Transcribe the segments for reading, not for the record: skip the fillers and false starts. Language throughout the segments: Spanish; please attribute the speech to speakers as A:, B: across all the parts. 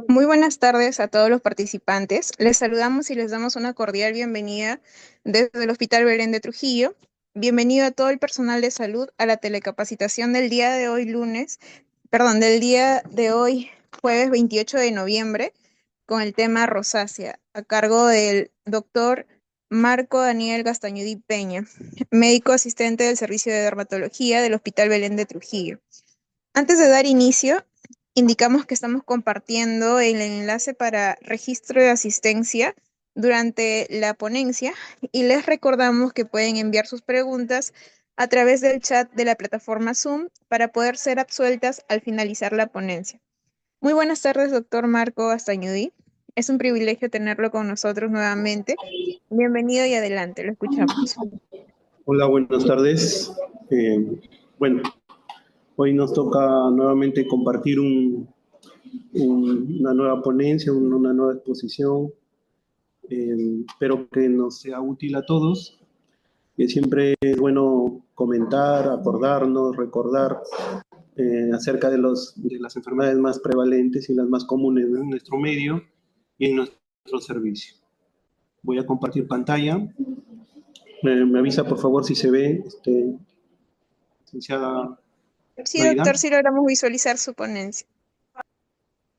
A: Muy buenas tardes a todos los participantes. Les saludamos y les damos una cordial bienvenida desde el Hospital Belén de Trujillo. Bienvenido a todo el personal de salud a la telecapacitación del día de hoy del día de hoy jueves 28 de noviembre con el tema rosácea a cargo del doctor Marco Daniel Gastañudí Peña, médico asistente del Servicio de Dermatología del Hospital Belén de Trujillo. Antes de dar inicio, indicamos que estamos compartiendo el enlace para registro de asistencia durante la ponencia y les recordamos que pueden enviar sus preguntas a través del chat de la plataforma Zoom para poder ser absueltas al finalizar la ponencia. Muy buenas tardes, doctor Marco Astañudí. Es un privilegio tenerlo con nosotros nuevamente. Bienvenido y adelante, lo escuchamos.
B: Hola, buenas tardes. Bueno, hoy nos toca nuevamente compartir una nueva ponencia, una nueva exposición. Espero que nos sea útil a todos, que siempre es bueno comentar, acordarnos, recordar acerca de las enfermedades más prevalentes y las más comunes en nuestro medio y en nuestro servicio. Voy a compartir pantalla. Me avisa, por favor, si se ve, licenciada
A: Sí, doctor,
B: Naida.
A: sí logramos visualizar su ponencia.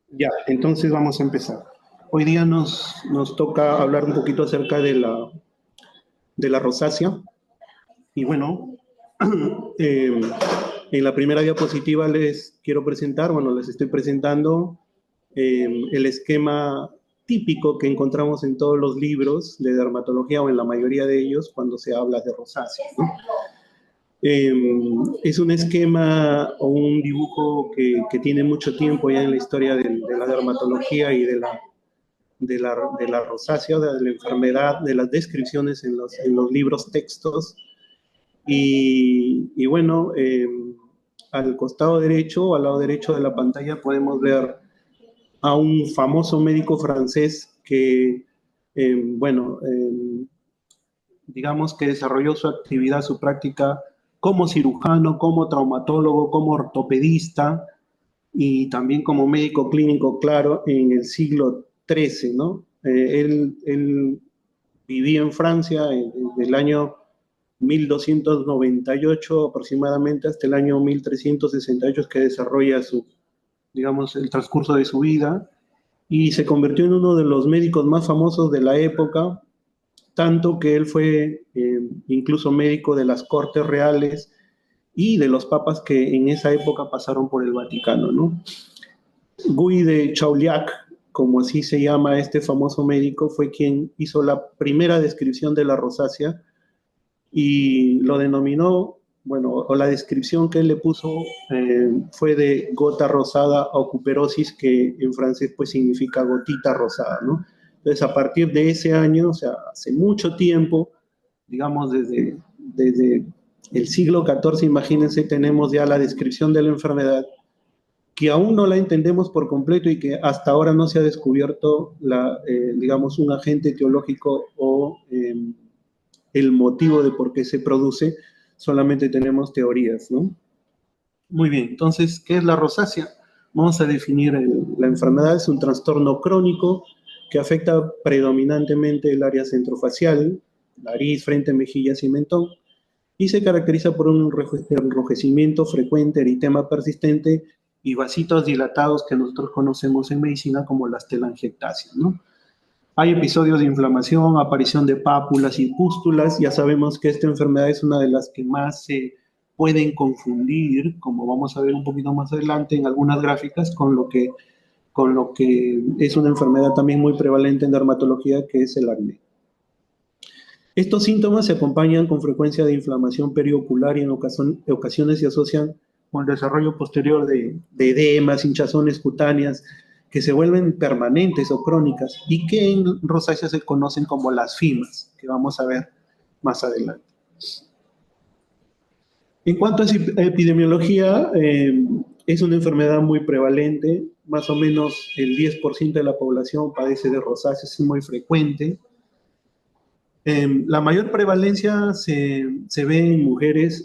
B: Ya, entonces vamos a empezar. Hoy día nos toca hablar un poquito acerca de la rosácea. Y bueno, eh, en la primera diapositiva les quiero presentar, bueno, les estoy presentando el esquema típico que encontramos en todos los libros de dermatología o en la mayoría de ellos cuando se habla de rosácea, ¿no? Es un esquema o un dibujo que tiene mucho tiempo ya en la historia de la dermatología y de la rosácea, de la enfermedad, de las descripciones en los libros textos. Y bueno, al costado derecho o al lado derecho de la pantalla podemos ver a un famoso médico francés que, bueno, digamos que desarrolló su actividad, su práctica como cirujano, como traumatólogo, como ortopedista y también como médico clínico, claro, en el siglo XIII, ¿no? Él vivía en Francia desde el año 1298 aproximadamente hasta el año 1368 que desarrolla digamos, el transcurso de su vida y se convirtió en uno de los médicos más famosos de la época, tanto que él fue incluso médico de las cortes reales y de los papas que en esa época pasaron por el Vaticano, ¿no? Guy de Chauliac, como así se llama este famoso médico, fue quien hizo la primera descripción de la rosácea y lo denominó, bueno, o la descripción que él le puso fue de gota rosada o cuperosis, que en francés pues significa gotita rosada, ¿no? Entonces, a partir de ese año, o sea, hace mucho tiempo, digamos desde el siglo XIV, imagínense, tenemos ya la descripción de la enfermedad, que aún no la entendemos por completo y que hasta ahora no se ha descubierto, digamos, un agente etiológico o el motivo de por qué se produce, solamente tenemos teorías, ¿no? Muy bien, entonces, ¿qué es la rosácea? Vamos a definir la enfermedad. Es un trastorno crónico que afecta predominantemente el área centrofacial, nariz, frente, mejillas y mentón, y se caracteriza por un enrojecimiento frecuente, eritema persistente y vasitos dilatados que nosotros conocemos en medicina como las telangiectasias, ¿no? Hay episodios de inflamación, aparición de pápulas y pústulas. Ya sabemos que esta enfermedad es una de las que más se pueden confundir, como vamos a ver un poquito más adelante en algunas gráficas, con lo que es una enfermedad también muy prevalente en dermatología, que es el acné. Estos síntomas se acompañan con frecuencia de inflamación periocular y en ocasiones se asocian con el desarrollo posterior de edemas, hinchazones cutáneas, que se vuelven permanentes o crónicas y que en rosácea se conocen como las FIMAS, que vamos a ver más adelante. En cuanto a epidemiología, es una enfermedad muy prevalente, más o menos el 10% de la población padece de rosácea, es muy frecuente. La mayor prevalencia se ve en mujeres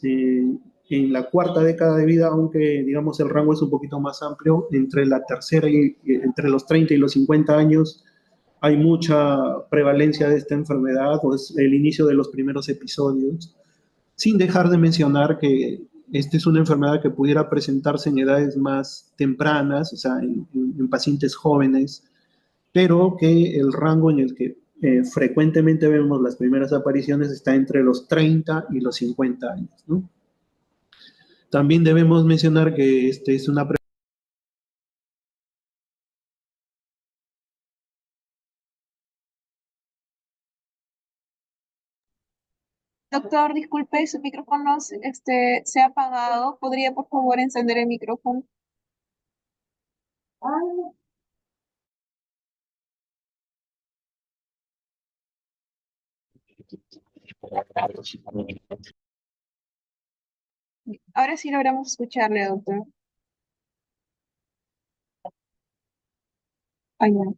B: en la cuarta década de vida, aunque digamos el rango es un poquito más amplio, entre la tercera y entre los 30 y los 50 años hay mucha prevalencia de esta enfermedad, o es el inicio de los primeros episodios, sin dejar de mencionar que esta es una enfermedad que pudiera presentarse en edades más tempranas, o sea, en pacientes jóvenes, pero que el rango en el que frecuentemente vemos las primeras apariciones está entre los 30 y los 50 años, ¿no? También debemos mencionar que este es una
A: Doctor, disculpe, su micrófono se ha apagado. ¿Podría, por favor, encender el micrófono? Ahora sí logramos escucharle, doctor. Ay, no.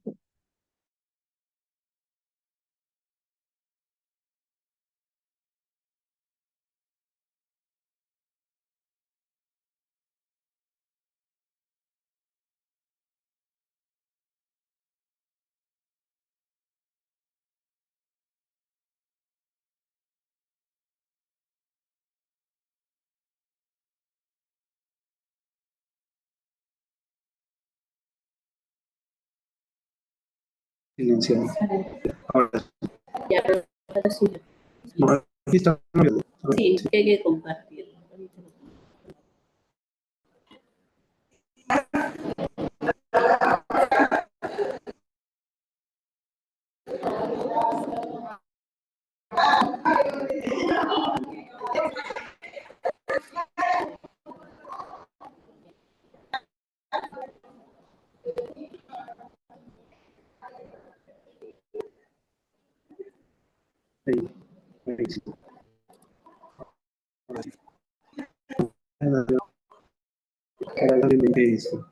B: silenciado. Ahora,
C: Ya, ahora sí.
B: no, aquí está.
C: Sí, que hay que compartir.
B: Ahí, ahí sí. Ahora sí. Eso.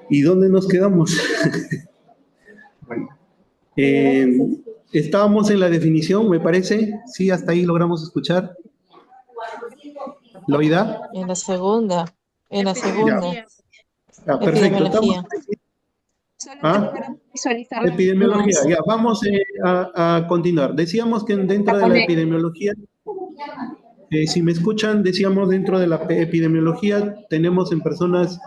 B: ¿Y dónde nos quedamos? Bueno, estábamos en la definición, me parece. Sí, hasta ahí logramos escuchar. ¿Loida?
D: En la segunda.
A: Epidemiología.
B: Ah, perfecto.
D: Epidemiología.
A: Solo
B: ¿Ah?
A: para visualizar la
B: Epidemiología,
D: Más.
B: ya, vamos a continuar. Decíamos que dentro de la epidemiología, si me escuchan, decíamos dentro de la epidemiología tenemos en personas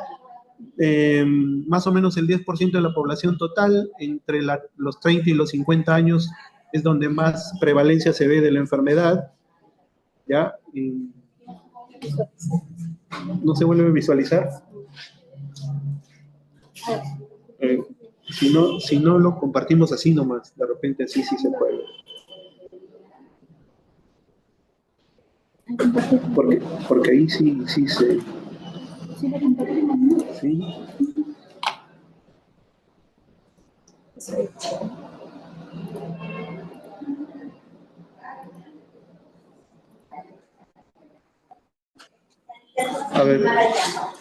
B: más o menos el 10% de la población total, entre los 30 y los 50 años es donde más prevalencia se ve de la enfermedad, ¿ya? ¿No se vuelve a visualizar? Si no lo compartimos así nomás, de repente así sí se puede. Porque ahí sí se... ¿Sí? A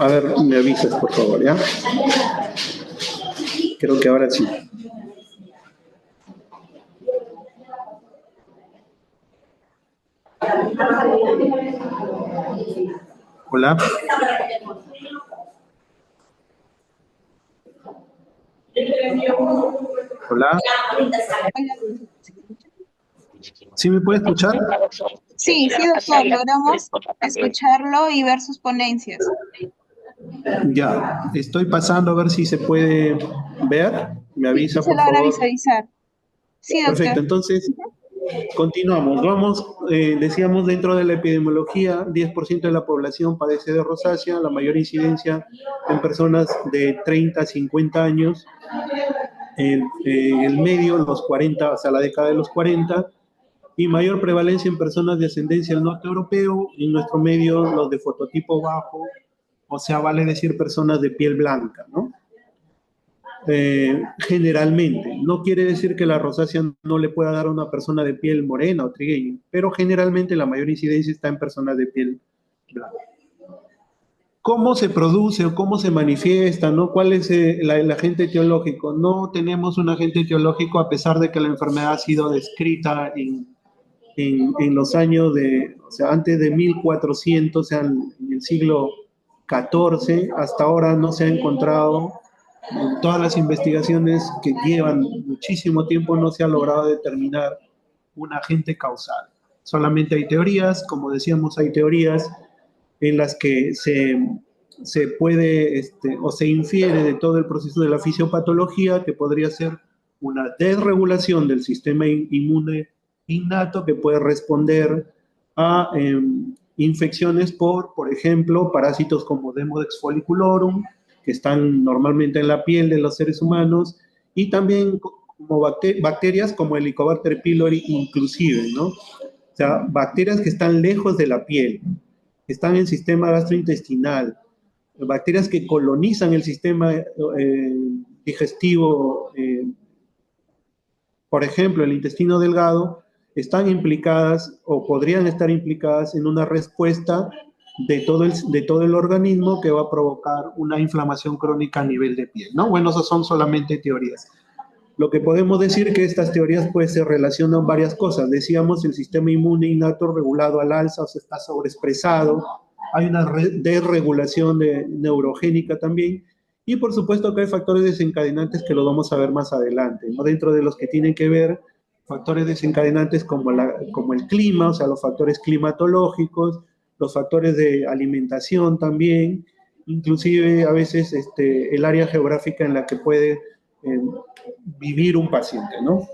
B: ver, me avisas, por favor, ¿ya? Creo que ahora sí. Hola. Hola. ¿Sí me puede escuchar?
A: Sí, sí, doctor, logramos escucharlo y ver sus ponencias.
B: Ya, estoy pasando a ver si se puede ver. Me avisa,
A: Sí, se
B: por
A: logra
B: favor.
A: visualizar. Sí, doctor.
B: Perfecto, entonces continuamos. Vamos, decíamos dentro de la epidemiología, 10% de la población padece de rosácea, la mayor incidencia en personas de 30 a 50 años, en el medio, los 40, hasta la década de los 40, y mayor prevalencia en personas de ascendencia del norte europeo, en nuestro medio los de fototipo bajo, o sea, vale decir personas de piel blanca, ¿no? Generalmente, no quiere decir que la rosácea no le pueda dar a una persona de piel morena o trigueña, pero generalmente la mayor incidencia está en personas de piel blanca. ¿Cómo se produce o cómo se manifiesta, ¿no? ¿Cuál es el agente etiológico? No tenemos un agente etiológico a pesar de que la enfermedad ha sido descrita en los años o sea, antes de 1400, o sea, en el siglo XIV, hasta ahora no se ha encontrado, en todas las investigaciones que llevan muchísimo tiempo, no se ha logrado determinar un agente causal. Solamente hay teorías, como decíamos, hay teorías en las que se puede o se infiere de todo el proceso de la fisiopatología que podría ser una desregulación del sistema inmune innato que puede responder a infecciones por ejemplo, parásitos como Demodex folliculorum, que están normalmente en la piel de los seres humanos, y también como bacterias como Helicobacter pylori inclusive, ¿no? O sea, bacterias que están lejos de la piel, que están en el sistema gastrointestinal, bacterias que colonizan el sistema digestivo, por ejemplo, el intestino delgado, están implicadas o podrían estar implicadas en una respuesta de todo el organismo que va a provocar una inflamación crónica a nivel de piel, ¿no? Bueno, esas son solamente teorías. Lo que podemos decir es que estas teorías pues se relacionan varias cosas. Decíamos, el sistema inmune innato regulado al alza, o sea, está sobreexpresado. Hay una desregulación neurogénica también. Y por supuesto que hay factores desencadenantes que lo vamos a ver más adelante, ¿no? Dentro de los que tienen que ver factores desencadenantes como el clima, o sea, los factores climatológicos, los factores de alimentación también, inclusive a veces el área geográfica en la que puede vivir un paciente, ¿no?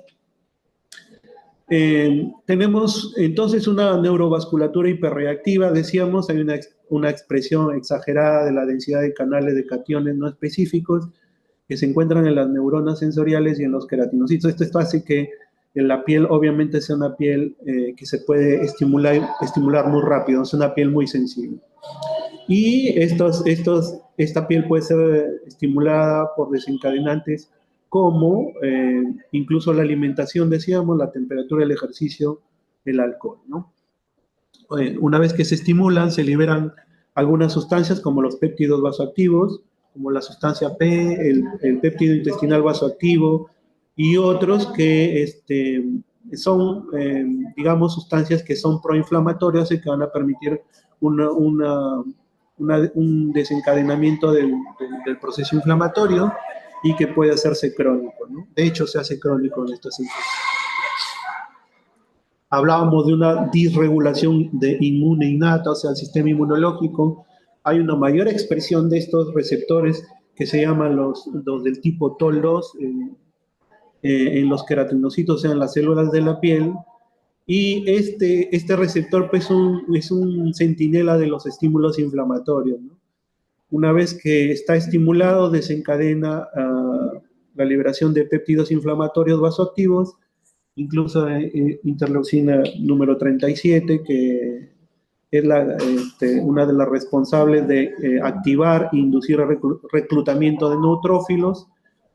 B: Tenemos entonces una neurovasculatura hiperreactiva, decíamos, hay una expresión exagerada de la densidad de canales de cationes no específicos que se encuentran en las neuronas sensoriales y en los queratinocitos. Esto hace que la piel obviamente sea una piel que se puede estimular muy rápido, es una piel muy sensible. Y esta piel puede ser estimulada por desencadenantes como incluso la alimentación, decíamos, la temperatura, el ejercicio, el alcohol, ¿no? Una vez que se estimulan, se liberan algunas sustancias como los péptidos vasoactivos, como la sustancia P, el péptido intestinal vasoactivo y otros que son, digamos, sustancias que son proinflamatorias y que van a permitir un desencadenamiento del proceso inflamatorio y que puede hacerse crónico, ¿no? De hecho, se hace crónico en estas infecciones. Hablábamos de una disregulación inmune innata, o sea, el sistema inmunológico. Hay una mayor expresión de estos receptores que se llaman los del tipo TOL2 en los queratinocitos, o sea, en las células de la piel. Y este receptor pues, es un centinela de los estímulos inflamatorios, ¿no? Una vez que está estimulado, desencadena la liberación de péptidos inflamatorios vasoactivos, incluso interleucina número 37, que es una de las responsables de activar e inducir el reclutamiento de neutrófilos.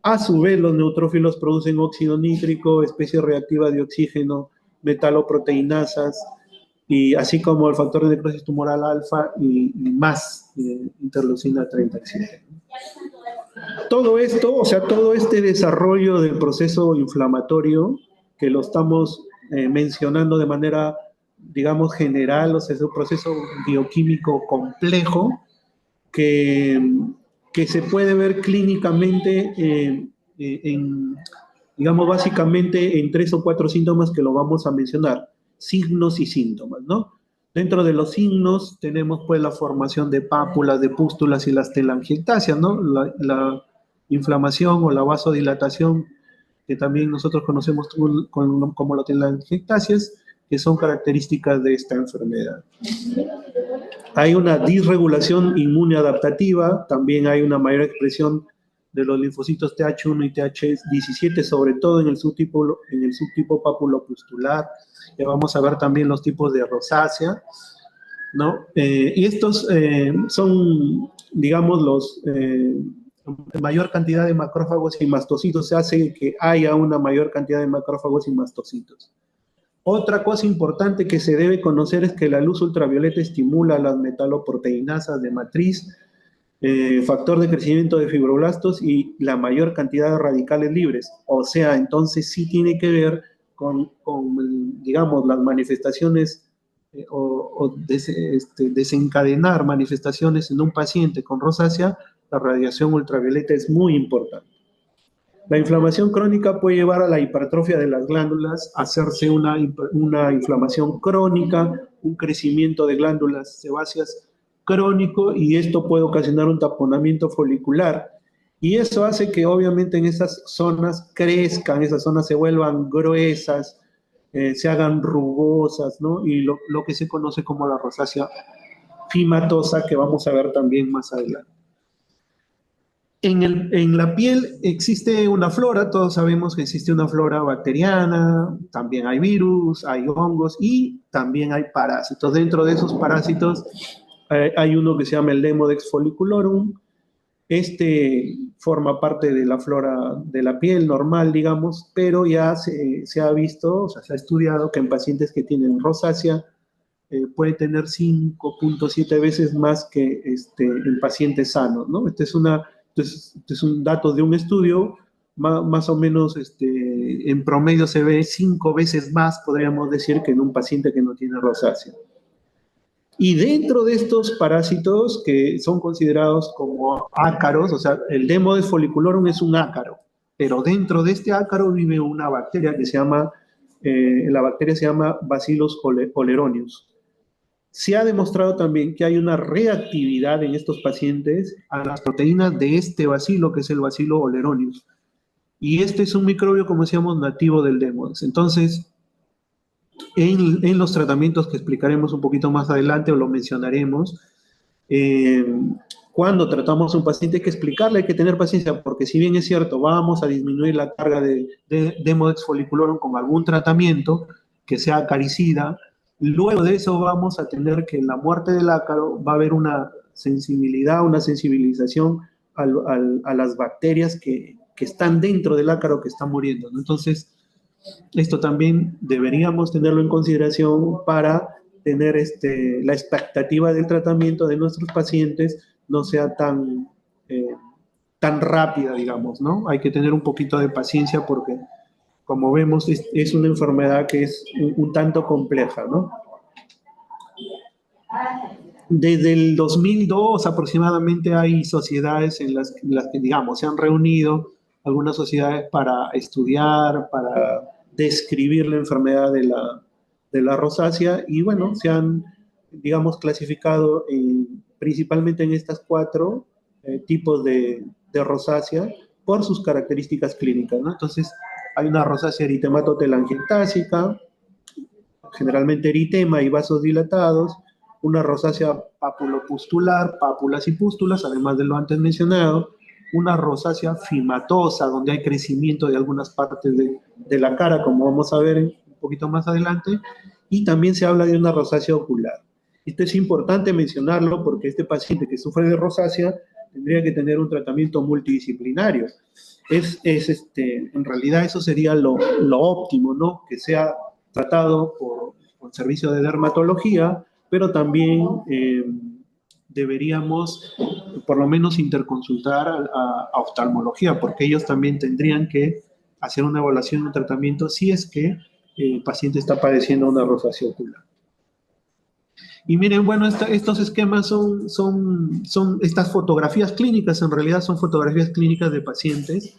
B: A su vez, los neutrófilos producen óxido nítrico, especie reactiva de oxígeno, metaloproteinasas, y así como el factor de necrosis tumoral alfa y más interleucina 37. Todo esto, o sea, todo este desarrollo del proceso inflamatorio, que lo estamos mencionando de manera, digamos, general, o sea, es un proceso bioquímico complejo que se puede ver clínicamente digamos, básicamente en 3 o 4 síntomas que lo vamos a mencionar, signos y síntomas, ¿no? Dentro de los signos tenemos pues la formación de pápulas, de pústulas y las telangiectasias, ¿no? La inflamación o la vasodilatación, que también nosotros conocemos como la telangiectasias, que son características de esta enfermedad. Hay una disregulación inmune adaptativa, también hay una mayor expresión de los linfocitos TH1 y TH17, sobre todo en el subtipo papulopustular. Ya vamos a ver también los tipos de rosácea, ¿no? Y estos son, digamos, mayor cantidad de macrófagos y mastocitos, se hace que haya una mayor cantidad de macrófagos y mastocitos. Otra cosa importante que se debe conocer es que la luz ultravioleta estimula las metaloproteinasas de matriz, factor de crecimiento de fibroblastos y la mayor cantidad de radicales libres. O sea, entonces sí tiene que ver digamos, las manifestaciones desencadenar manifestaciones en un paciente con rosácea, la radiación ultravioleta es muy importante. La inflamación crónica puede llevar a la hipertrofia de las glándulas, a hacerse una inflamación crónica, un crecimiento de glándulas sebáceas crónico, y esto puede ocasionar un taponamiento folicular. Y eso hace que obviamente en esas zonas crezcan, esas zonas se vuelvan gruesas, se hagan rugosas, ¿no? Y lo que se conoce como la rosácea fimatosa, que vamos a ver también más adelante. En la piel existe una flora, todos sabemos que existe una flora bacteriana, también hay virus, hay hongos y también hay parásitos. Dentro de esos parásitos hay uno que se llama el Demodex folliculorum. Este forma parte de la flora de la piel normal, digamos, pero ya se ha visto, o sea, se ha estudiado que en pacientes que tienen rosácea puede tener 5.7 veces más que en pacientes sanos, ¿no? Este es un dato de un estudio, más o menos en promedio se ve 5 veces más, podríamos decir, que en un paciente que no tiene rosácea. Y dentro de estos parásitos que son considerados como ácaros, o sea, el Demodex folliculorum es un ácaro, pero dentro de este ácaro vive una bacteria que se llama, la bacteria se llama Bacillus oleronius. Se ha demostrado también que hay una reactividad en estos pacientes a las proteínas de este bacilo, que es el Bacillus oleronius. Y este es un microbio, como decíamos, nativo del Demodex. Entonces, en los tratamientos que explicaremos un poquito más adelante o lo mencionaremos, cuando tratamos a un paciente hay que explicarle, hay que tener paciencia, porque si bien es cierto, vamos a disminuir la carga de Demodex folliculorum con algún tratamiento que sea acaricida, luego de eso vamos a tener que en la muerte del ácaro va a haber una sensibilidad, una sensibilización a las bacterias que están dentro del ácaro que están muriendo, ¿no? Entonces, esto también deberíamos tenerlo en consideración para tener la expectativa del tratamiento de nuestros pacientes no sea tan rápida, digamos, ¿no? Hay que tener un poquito de paciencia porque, como vemos, es una enfermedad que es un tanto compleja, ¿no? Desde el 2002 aproximadamente hay sociedades en las que, digamos, se han reunido algunas sociedades para estudiar, para describir la enfermedad de la rosácea, y bueno, se han, digamos, clasificado principalmente en estas 4 tipos de rosácea por sus características clínicas, ¿no? Entonces, hay una rosácea eritematotelangiectásica, generalmente eritema y vasos dilatados, una rosácea papulopustular, pápulas y pústulas, además de lo antes mencionado, una rosácea fimatosa, donde hay crecimiento de algunas partes de la cara, como vamos a ver un poquito más adelante, y también se habla de una rosácea ocular. Esto es importante mencionarlo porque este paciente que sufre de rosácea tendría que tener un tratamiento multidisciplinario. En realidad eso sería lo óptimo, ¿no? Que sea tratado por el servicio de dermatología, pero también deberíamos por lo menos interconsultar a oftalmología, porque ellos también tendrían que hacer una evaluación de un tratamiento si es que el paciente está padeciendo una rosácea ocular. Y miren, bueno, estos esquemas son estas fotografías clínicas, en realidad son fotografías clínicas de pacientes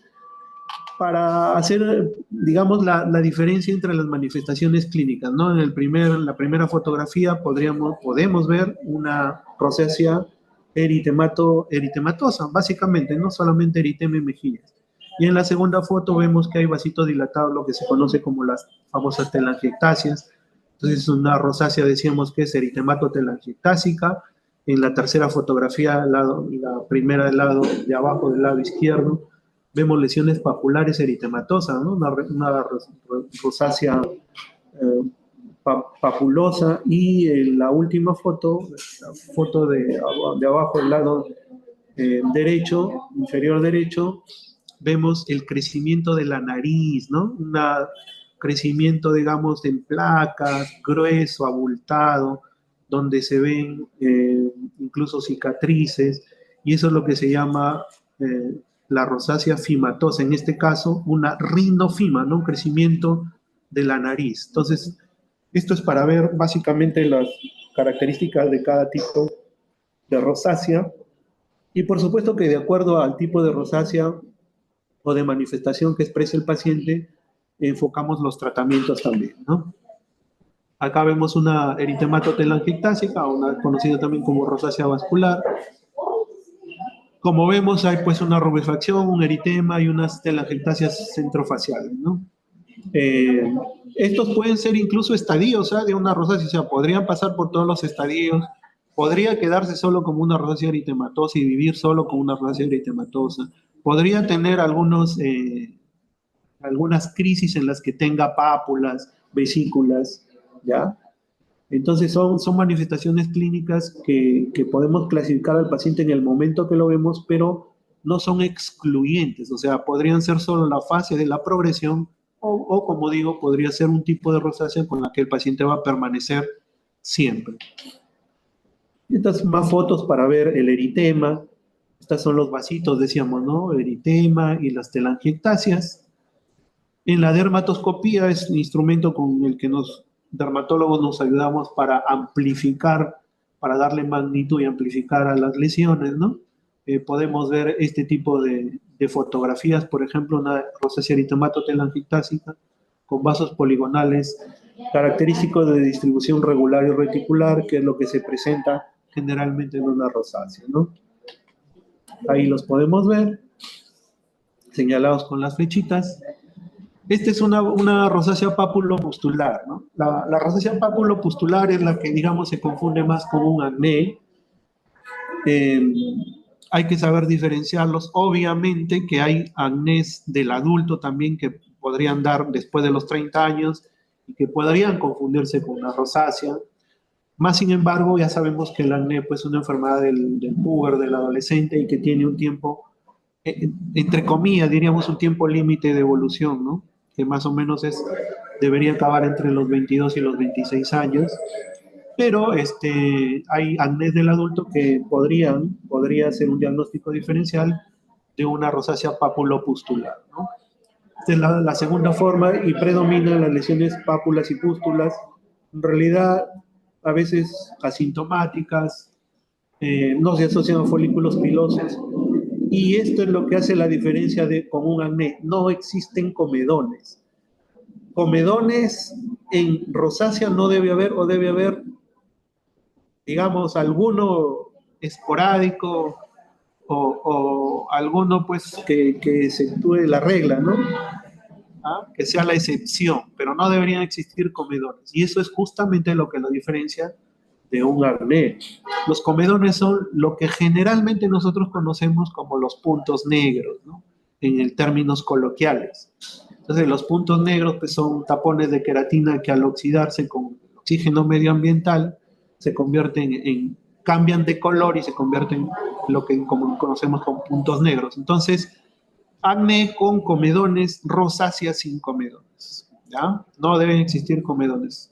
B: para hacer, digamos, la diferencia entre las manifestaciones clínicas, ¿no? En la primera fotografía podemos ver una rosácea eritematosa, básicamente, no solamente eritema y mejillas. Y en la segunda foto vemos que hay vasitos dilatados, lo que se conoce como las famosas telangiectasias. Entonces, una rosácea decíamos que es eritematotelangiectásica. En la tercera fotografía, la primera del lado de abajo del lado izquierdo, vemos lesiones papulares eritematosas, ¿no? Una rosácea papulosa, y en la última foto, la foto de abajo del lado derecho, inferior derecho, vemos el crecimiento de la nariz, ¿no? Un crecimiento, digamos, en placas, grueso, abultado, donde se ven incluso cicatrices, y eso es lo que se llama la rosácea fimatosa, en este caso una rinofima, ¿no? Un crecimiento de la nariz. Entonces, esto es para ver básicamente las características de cada tipo de rosácea. Y por supuesto que de acuerdo al tipo de rosácea o de manifestación que exprese el paciente, enfocamos los tratamientos también, ¿no? Acá vemos una eritematotelangiectásica, una conocida también como rosácea vascular. Como vemos, hay pues una rubefacción, un eritema y unas telangiectasias centrofaciales, ¿no? Eh, Estos pueden ser incluso estadios, ¿ah? De una rosácea, o sea, podrían pasar por todos los estadios, podría quedarse solo como una rosácea eritematosa y vivir solo con una rosácea eritematosa, podría tener algunas crisis en las que tenga pápulas, vesículas, ¿ya? Entonces son manifestaciones clínicas que podemos clasificar al paciente en el momento que lo vemos, pero no son excluyentes, o sea, podrían ser solo la fase de la progresión o, como digo, podría ser un tipo de rosácea con la que el paciente va a permanecer siempre. Estas más fotos para ver el eritema, estas son los vasitos, decíamos, ¿no? Eritema y las telangiectasias. En la dermatoscopía es un instrumento con el que dermatólogos nos ayudamos para amplificar, para darle magnitud y amplificar a las lesiones, ¿no? Podemos ver este tipo de fotografías, por ejemplo, una rosácea eritematotelangiectásica con vasos poligonales característicos de distribución regular y reticular, que es lo que se presenta generalmente en una rosácea, ¿no? Ahí los podemos ver, señalados con las flechitas. Esta es una rosácea papulopustular, ¿no? La rosácea papulopustular es la que, digamos, se confunde más con un acné. Eh, Hay que saber diferenciarlos. Obviamente que hay acnés del adulto también que podrían dar después de los 30 años y que podrían confundirse con una rosácea. Más sin embargo, ya sabemos que el acné pues, es una enfermedad del puber, del adolescente y que tiene un tiempo, entre comillas, diríamos un tiempo límite de evolución, ¿no? Que más o menos debería acabar entre los 22 y los 26 años, pero hay acné del adulto que podría ser un diagnóstico diferencial de una rosácea papulopustular, ¿no? Esta es la segunda forma y predominan las lesiones pápulas y pústulas, en realidad a veces asintomáticas, no se asocian a folículos pilosos, y esto es lo que hace la diferencia con un acné. No existen comedones. Comedones en rosácea no debe haber, o debe haber, digamos, alguno esporádico o alguno pues que exceptúe la regla, ¿no? ¿Ah? Que sea la excepción, pero no deberían existir comedones. Y eso es justamente lo que lo diferencia de un acné. Los comedones son lo que generalmente nosotros conocemos como los puntos negros, ¿no? En términos coloquiales. Entonces, los puntos negros pues, son tapones de queratina que al oxidarse con oxígeno medioambiental se convierten cambian de color y se convierten en lo que como conocemos como puntos negros. Entonces, acné con comedones, rosácea sin comedones, ¿ya? No deben existir comedones.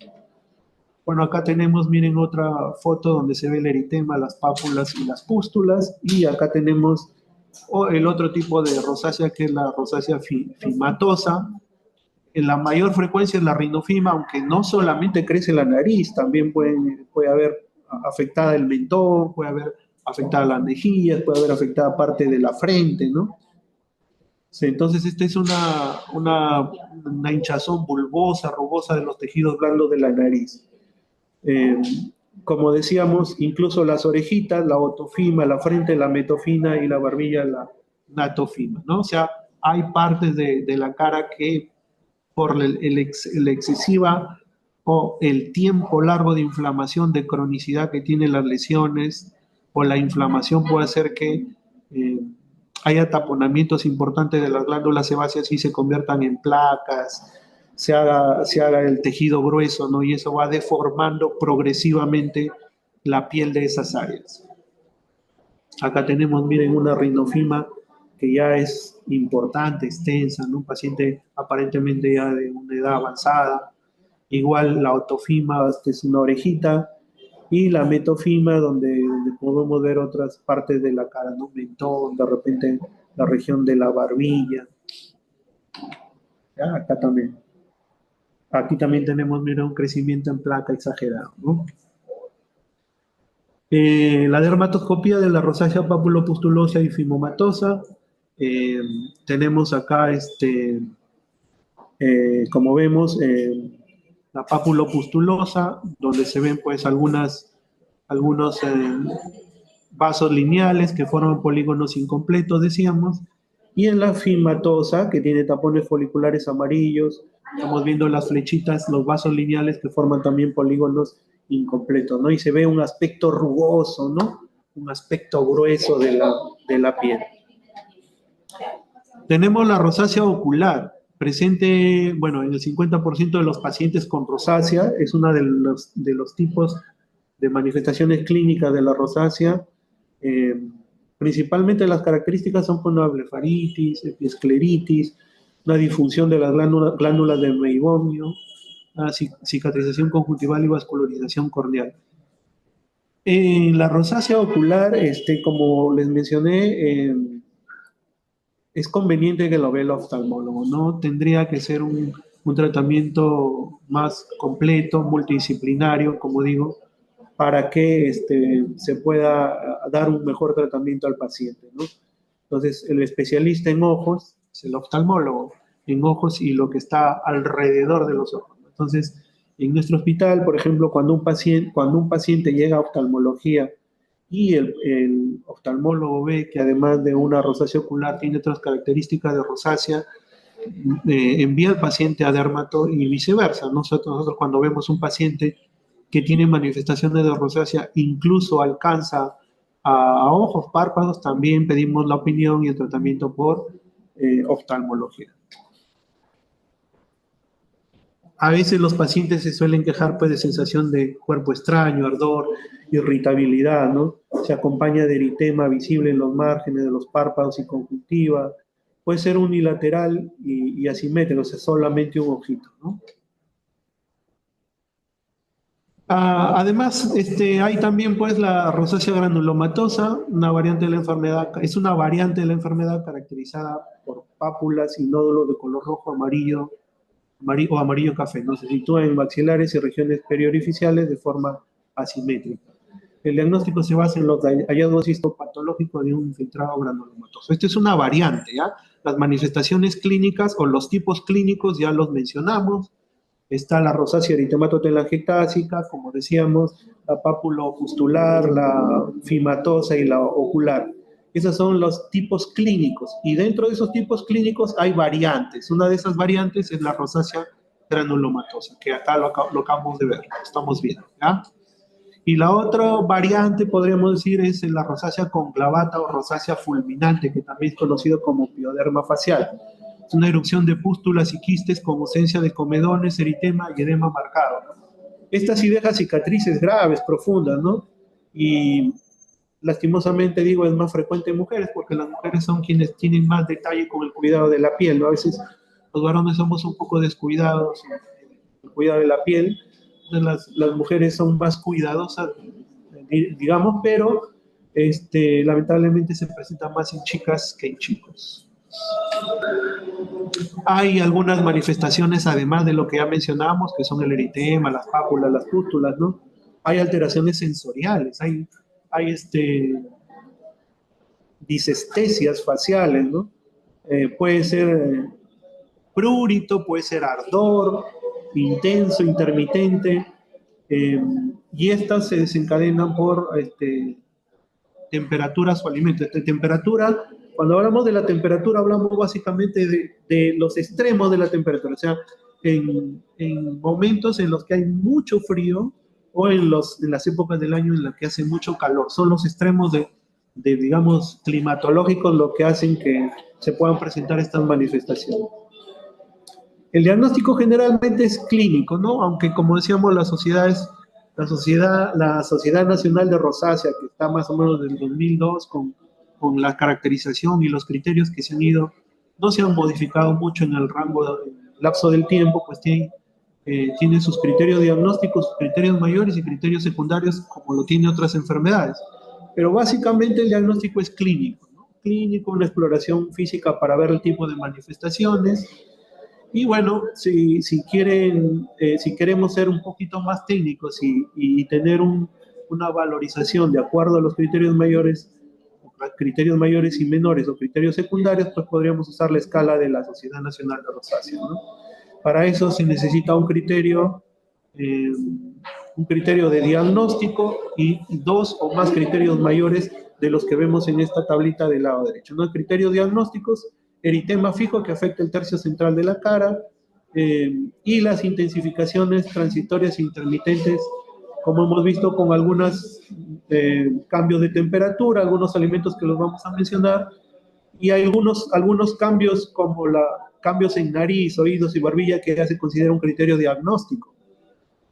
B: Bueno, acá tenemos, miren, otra foto donde se ve el eritema, las pápulas y las pústulas, y acá tenemos el otro tipo de rosácea, que es la rosácea fimatosa. En la mayor frecuencia es la rinofima, aunque no solamente crece la nariz, también puede haber afectada el mentón, puede haber afectada las mejillas, puede haber afectada parte de la frente, ¿no? Sí, entonces esta es una hinchazón bulbosa, rugosa de los tejidos blandos de la nariz. Eh, Como decíamos, incluso las orejitas, la otofima, la frente, la metofina y la barbilla, la natofima, ¿no? O sea, hay partes de la cara que por la excesiva o el tiempo largo de inflamación, de cronicidad que tienen las lesiones, o la inflamación puede hacer que haya taponamientos importantes de las glándulas sebáceas y se conviertan en placas, se haga el tejido grueso, ¿no? Y eso va deformando progresivamente la piel de esas áreas. Acá tenemos, miren, una rinofima que ya es importante, extensa, ¿no? Un paciente aparentemente ya de una edad avanzada. Igual la otofima, que es una orejita, y la metofima, donde podemos ver otras partes de la cara, ¿no? Mentón, de repente la región de la barbilla. Ya, acá también. Aquí también tenemos, mira, un crecimiento en placa exagerado, ¿no? La dermatoscopía de la rosácea papulopustulosa y fimomatosa. eh, Tenemos acá, como vemos, la papulopustulosa, donde se ven pues algunos vasos lineales que forman polígonos incompletos, decíamos, y en la fimatosa, que tiene tapones foliculares amarillos, estamos viendo las flechitas, los vasos lineales que forman también polígonos incompletos, ¿no? Y se ve un aspecto rugoso, ¿no? Un aspecto grueso de la piel. Tenemos la rosácea ocular, presente, bueno, en el 50% de los pacientes con rosácea, es una de los tipos de manifestaciones clínicas de la rosácea. Eh, Principalmente las características son una blefaritis, epiescleritis, una disfunción de las glándulas del meibomio, una cicatrización conjuntival y vascularización corneal. En la rosácea ocular, como les mencioné, es conveniente que lo vea el oftalmólogo, ¿no? Tendría que ser un tratamiento más completo, multidisciplinario, como digo, para que se pueda dar un mejor tratamiento al paciente, ¿no? Entonces, el especialista en ojos es el oftalmólogo, en ojos y lo que está alrededor de los ojos. Entonces, en nuestro hospital, por ejemplo, cuando un paciente llega a oftalmología y el oftalmólogo ve que además de una rosácea ocular tiene otras características de rosácea, envía al paciente a dermato y viceversa. Nosotros cuando vemos un paciente que tiene manifestaciones de rosácea, incluso alcanza a ojos, párpados, también pedimos la opinión y el tratamiento por oftalmología. A veces los pacientes se suelen quejar pues, de sensación de cuerpo extraño, ardor, irritabilidad, ¿no? Se acompaña de eritema visible en los márgenes de los párpados y conjuntiva. Puede ser unilateral y asimétrico, o sea, solamente un ojito, ¿no? Además, hay también pues la rosácea granulomatosa, una variante de la enfermedad, es una variante de la enfermedad caracterizada por pápulas y nódulos de color rojo, amarillo o amarillo café, ¿no? Se sitúa en maxilares y regiones periorificiales de forma asimétrica. El diagnóstico se basa en los hallazgos histopatológicos de un infiltrado granulomatoso. Esta es una variante, ¿ya? Las manifestaciones clínicas o los tipos clínicos ya los mencionamos. Está la rosácea eritematotelangiectásica, como decíamos, la pápulo-pustular, la fimatosa y la ocular. Esos son los tipos clínicos. Y dentro de esos tipos clínicos hay variantes. Una de esas variantes es la rosácea granulomatosa, que acá lo acabamos de ver, lo estamos viendo, ¿ya? Y la otra variante, podríamos decir, es la rosácea conclavata o rosácea fulminante, que también es conocido como pioderma facial. Es una erupción de pústulas y quistes con ausencia de comedones, eritema y edema marcado. Esta sí deja cicatrices graves, profundas, ¿no? Y lastimosamente digo, es más frecuente en mujeres, porque las mujeres son quienes tienen más detalle con el cuidado de la piel, ¿no? A veces los varones somos un poco descuidados en el cuidado de la piel. Las mujeres son más cuidadosas, digamos, pero lamentablemente se presenta más en chicas que en chicos. Hay algunas manifestaciones, además de lo que ya mencionamos, que son el eritema, las pápulas, las pústulas, ¿no? Hay alteraciones sensoriales, hay disestesias faciales, ¿no? Puede ser prurito, puede ser ardor, intenso, intermitente, y estas se desencadenan por temperaturas o alimentos. Temperatura, cuando hablamos de la temperatura, hablamos básicamente de los extremos de la temperatura, o sea, en momentos en los que hay mucho frío o en las épocas del año en las que hace mucho calor. Son los extremos digamos, climatológicos lo que hacen que se puedan presentar estas manifestaciones. El diagnóstico generalmente es clínico, ¿no? Aunque, como decíamos, la Sociedad Nacional de Rosácea, que está más o menos del 2002 con la caracterización y los criterios que se han ido, no se han modificado mucho en el lapso del tiempo, pues tiene sus criterios diagnósticos, sus criterios mayores y criterios secundarios, como lo tiene otras enfermedades. Pero básicamente el diagnóstico es clínico, ¿no? Clínico, una exploración física para ver el tipo de manifestaciones, Y bueno, si quieren, si queremos ser un poquito más técnicos y tener una valorización de acuerdo a los criterios mayores y menores o criterios secundarios, pues podríamos usar la escala de la Sociedad Nacional de Rosácea, ¿no? Para eso se necesita un criterio de diagnóstico y dos o más criterios mayores de los que vemos en esta tablita del lado derecho, ¿no? Criterios diagnósticos: eritema fijo que afecta el tercio central de la cara, y las intensificaciones transitorias e intermitentes, como hemos visto con algunos cambios de temperatura, algunos alimentos que los vamos a mencionar, y hay algunos cambios como cambios en nariz, oídos y barbilla que ya se considera un criterio diagnóstico.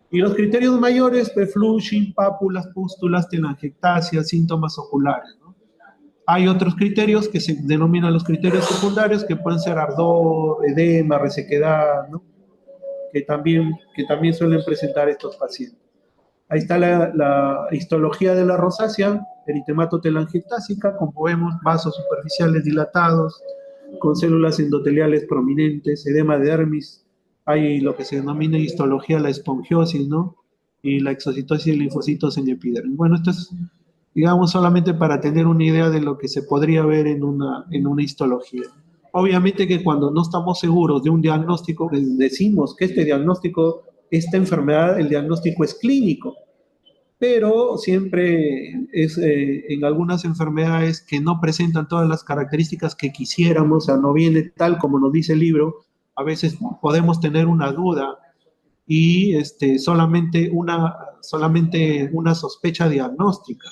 B: Y los criterios mayores, pues flushing, pápulas, pústulas, telangiectasia, síntomas oculares, ¿no? Hay otros criterios que se denominan los criterios secundarios, que pueden ser ardor, edema, resequedad, ¿no? que también suelen presentar estos pacientes. Ahí está la histología de la rosácea: eritemato telangiectásica, como vemos, vasos superficiales dilatados, con células endoteliales prominentes, edema de dermis. Hay lo que se denomina histología la espongiosis, ¿no? Y la exocitosis de linfocitos en epidermis. Bueno, esto es, digamos, solamente para tener una idea de lo que se podría ver en una histología. Obviamente que cuando no estamos seguros de un diagnóstico, decimos que esta enfermedad, el diagnóstico es clínico, pero siempre en algunas enfermedades que no presentan todas las características que quisiéramos, o sea, no viene tal como nos dice el libro, a veces podemos tener una duda y solamente una sospecha diagnóstica,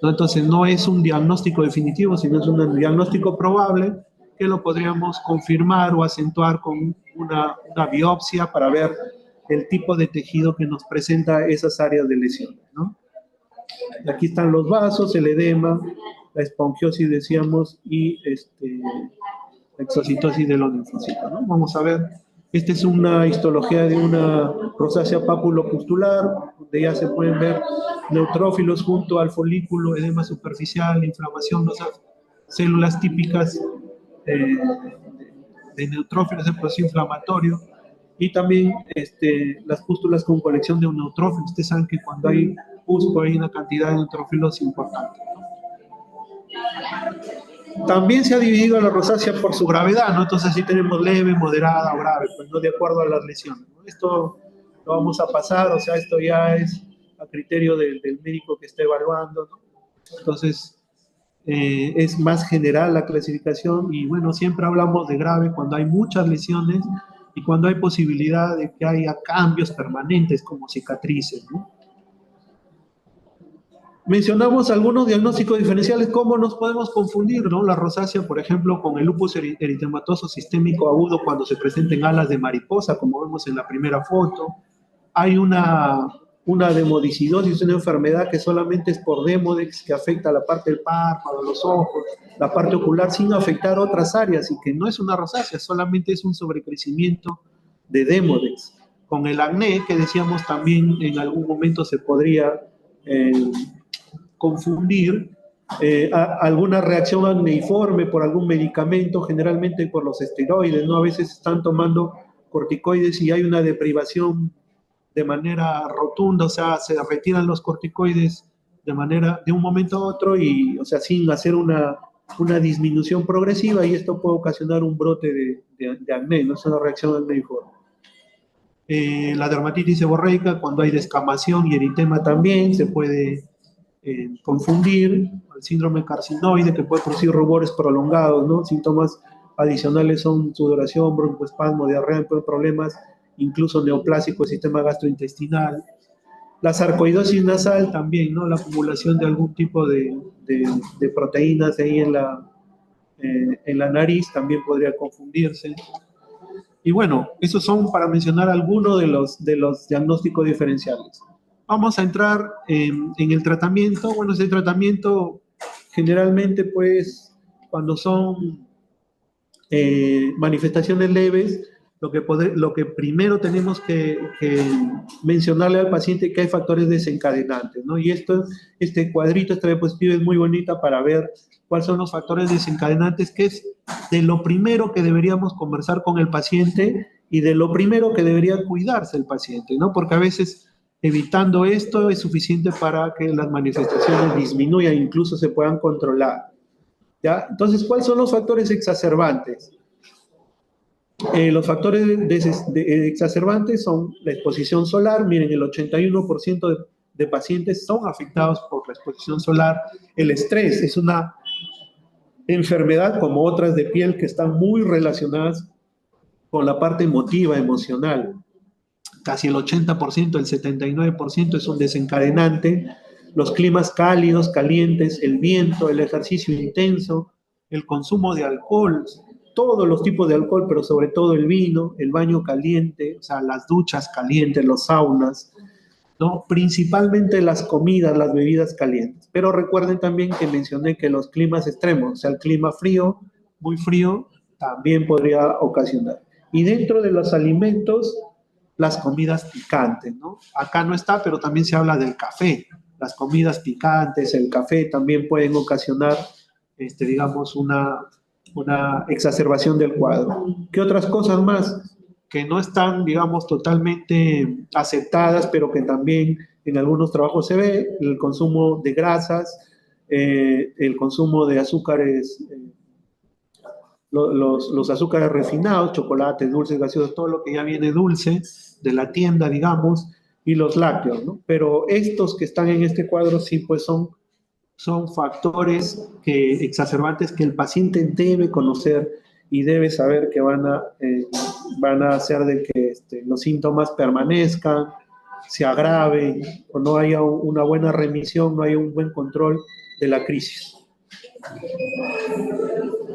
B: ¿no? Entonces no es un diagnóstico definitivo, sino es un diagnóstico probable que lo podríamos confirmar o acentuar con una biopsia para ver el tipo de tejido que nos presenta esas áreas de lesión, ¿no? Aquí están los vasos, el edema, la espongiosis, decíamos, y la exocitosis de los linfocitos, ¿no? Vamos a ver. Esta es una histología de una rosácea papulopustular, donde ya se pueden ver neutrófilos junto al folículo, edema superficial, inflamación, o sea, células típicas de neutrófilos, el proceso inflamatorio, y también las pústulas con colección de neutrófilos. Ustedes saben que cuando hay pústulo hay una cantidad de neutrófilos importante, ¿no? También se ha dividido la rosácea por su gravedad, ¿no? Entonces sí tenemos leve, moderada o grave, pues no de acuerdo a las lesiones, ¿no? Esto lo vamos a pasar, o sea, esto ya es a criterio del médico que esté evaluando, ¿no? Entonces es más general la clasificación, y bueno, siempre hablamos de grave cuando hay muchas lesiones y cuando hay posibilidad de que haya cambios permanentes como cicatrices, ¿no? Mencionamos algunos diagnósticos diferenciales. ¿Cómo nos podemos confundir, ¿no? La rosácea, por ejemplo, con el lupus eritematoso sistémico agudo cuando se presenta en alas de mariposa, como vemos en la primera foto. Hay una demodicidosis, una enfermedad que solamente es por demodex, que afecta la parte del párpado, los ojos, la parte ocular, sin afectar otras áreas, y que no es una rosácea, solamente es un sobrecrecimiento de demodex. Con el acné, que decíamos también en algún momento se podría confundir alguna reacción acneiforme por algún medicamento, generalmente por los esteroides, ¿no? A veces están tomando corticoides y hay una deprivación de manera rotunda, o sea, se retiran los corticoides de un momento a otro, y, o sea, sin hacer una disminución progresiva, y esto puede ocasionar un brote de acné, ¿no? Es una reacción acneiforme. La dermatitis seborreica, cuando hay descamación y eritema, también se puede confundir. El síndrome carcinoide, que puede producir rubores prolongados, ¿no? Síntomas adicionales son sudoración, broncoespasmo, diarrea, problemas incluso neoplásicos del sistema gastrointestinal. La sarcoidosis nasal también, ¿no? La acumulación de algún tipo de proteínas ahí en la nariz también podría confundirse. Y bueno, esos son para mencionar algunos de los diagnósticos diferenciales. Vamos a entrar en el tratamiento. Bueno, ese tratamiento generalmente, pues, cuando son manifestaciones leves, lo que primero tenemos que mencionarle al paciente es que hay factores desencadenantes, ¿no? Y este cuadrito, esta diapositiva es muy bonita para ver cuáles son los factores desencadenantes, que es de lo primero que deberíamos conversar con el paciente y de lo primero que debería cuidarse el paciente, ¿no? Porque a veces evitando esto es suficiente para que las manifestaciones disminuyan, incluso se puedan controlar, ¿ya? Entonces, ¿cuáles son los factores exacerbantes? Los factores exacerbantes son la exposición solar. Miren, el 81% de pacientes son afectados por la exposición solar. El estrés es una enfermedad como otras de piel que están muy relacionadas con la parte emotiva, emocional. Casi el 80%, el 79% es un desencadenante. Los climas cálidos, calientes, el viento, el ejercicio intenso, el consumo de alcohol, todos los tipos de alcohol, pero sobre todo el vino, el baño caliente, o sea, las duchas calientes, los saunas, ¿no? Principalmente las comidas, las bebidas calientes. Pero recuerden también que mencioné que los climas extremos, o sea, el clima frío, muy frío, también podría ocasionar. Y dentro de los alimentos, las comidas picantes, ¿no? Acá no está, pero también se habla del café. Las comidas picantes, el café también pueden ocasionar, digamos, una exacerbación del cuadro. ¿Qué otras cosas más que no están, digamos, totalmente aceptadas, pero que también en algunos trabajos se ve? El consumo de grasas, el consumo de azúcares, los azúcares refinados, chocolates, dulces, gaseosos, todo lo que ya viene dulce de la tienda, digamos, y los lácteos, ¿no? Pero estos que están en este cuadro sí, pues son factores exacerbantes que el paciente debe conocer y debe saber que van a hacer de que los síntomas permanezcan, se agraven o no haya una buena remisión, no haya un buen control de la crisis.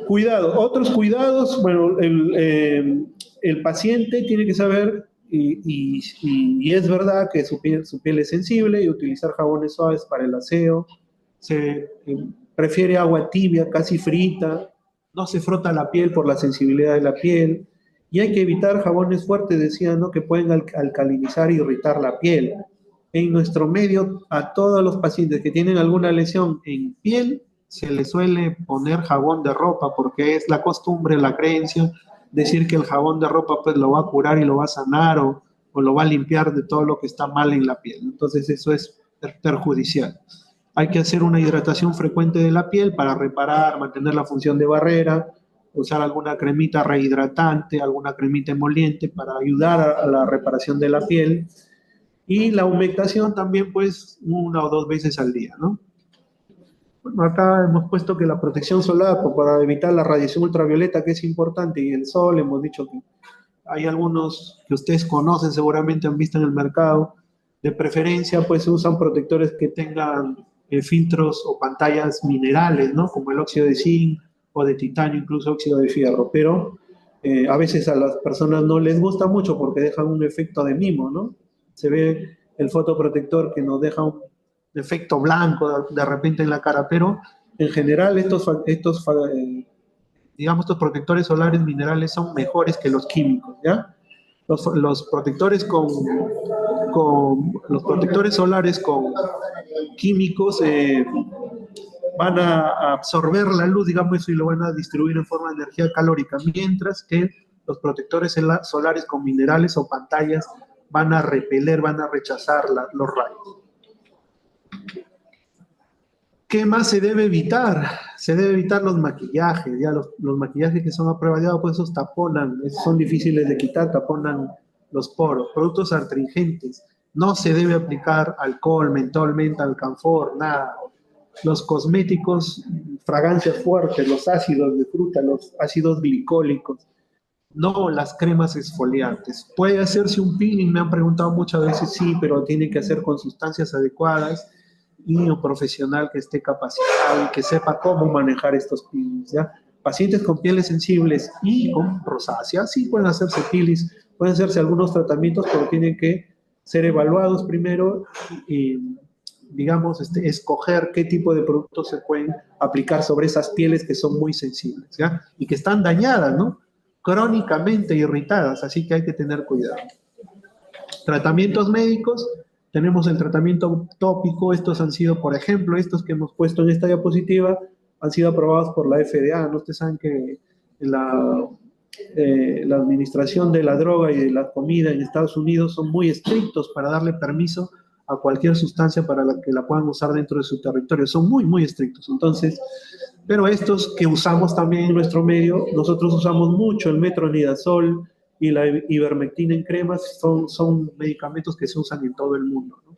B: Cuidado, otros cuidados, bueno, el paciente tiene que saber, y es verdad que su piel es sensible, y utilizar jabones suaves para el aseo. Se prefiere agua tibia, casi frita, no se frota la piel por la sensibilidad de la piel, y hay que evitar jabones fuertes, decía, ¿no? Que pueden alcalinizar e irritar la piel. En nuestro medio, a todos los pacientes que tienen alguna lesión en piel, se les suele poner jabón de ropa, porque es la costumbre, la creencia, decir que el jabón de ropa pues lo va a curar y lo va a sanar o lo va a limpiar de todo lo que está mal en la piel. Entonces eso es perjudicial. Hay que hacer una hidratación frecuente de la piel para reparar, mantener la función de barrera, usar alguna cremita rehidratante, alguna cremita emoliente para ayudar a la reparación de la piel. Y la humectación también, pues, 1 o 2 veces al día, ¿no? Bueno, acá hemos puesto que la protección solar, pues, para evitar la radiación ultravioleta, que es importante, y el sol, hemos dicho que hay algunos que ustedes conocen, seguramente han visto en el mercado. De preferencia, pues, se usan protectores que tengan filtros o pantallas minerales, ¿no? Como el óxido de zinc o de titanio, incluso óxido de fierro, pero a veces a las personas no les gusta mucho porque dejan un efecto de mimo, ¿no? Se ve el fotoprotector que nos deja un efecto blanco de repente en la cara, pero en general digamos, estos protectores solares minerales son mejores que los químicos, ¿ya? Los protectores los protectores solares con químicos van a absorber la luz, digamos, y lo van a distribuir en forma de energía calórica, mientras que los protectores solares con minerales o pantallas van a repeler, van a rechazar los rayos. ¿Qué más se debe evitar? Se debe evitar los maquillajes, ya los maquillajes que son a prueba de agua, pues esos taponan, son difíciles de quitar, taponan los poros. Productos astringentes, no se debe aplicar alcohol, mentol, menta, alcanfor, nada. Los cosméticos, fragancias fuertes, los ácidos de fruta, los ácidos glicólicos, no las cremas exfoliantes. Puede hacerse un peeling, me han preguntado muchas veces, sí, pero tiene que hacer con sustancias adecuadas y un profesional que esté capacitado y que sepa cómo manejar estos peelings, ¿ya? Pacientes con pieles sensibles y con rosácea, sí pueden hacerse peelings, pueden hacerse algunos tratamientos, pero tienen que ser evaluados primero y, digamos, escoger qué tipo de productos se pueden aplicar sobre esas pieles que son muy sensibles, ¿ya? Y que están dañadas, ¿no? crónicamente irritadas, así que hay que tener cuidado. Tratamientos médicos, tenemos el tratamiento tópico, estos han sido, por ejemplo, estos que hemos puesto en esta diapositiva, han sido aprobados por la FDA, ¿no? Ustedes saben que la administración de la droga y de la comida en Estados Unidos son muy estrictos para darle permiso a cualquier sustancia para la que la puedan usar dentro de su territorio, son muy, muy estrictos. Entonces, pero estos que usamos también en nuestro medio, nosotros usamos mucho el metronidazol y la ivermectina en cremas, son medicamentos que se usan en todo el mundo, ¿no?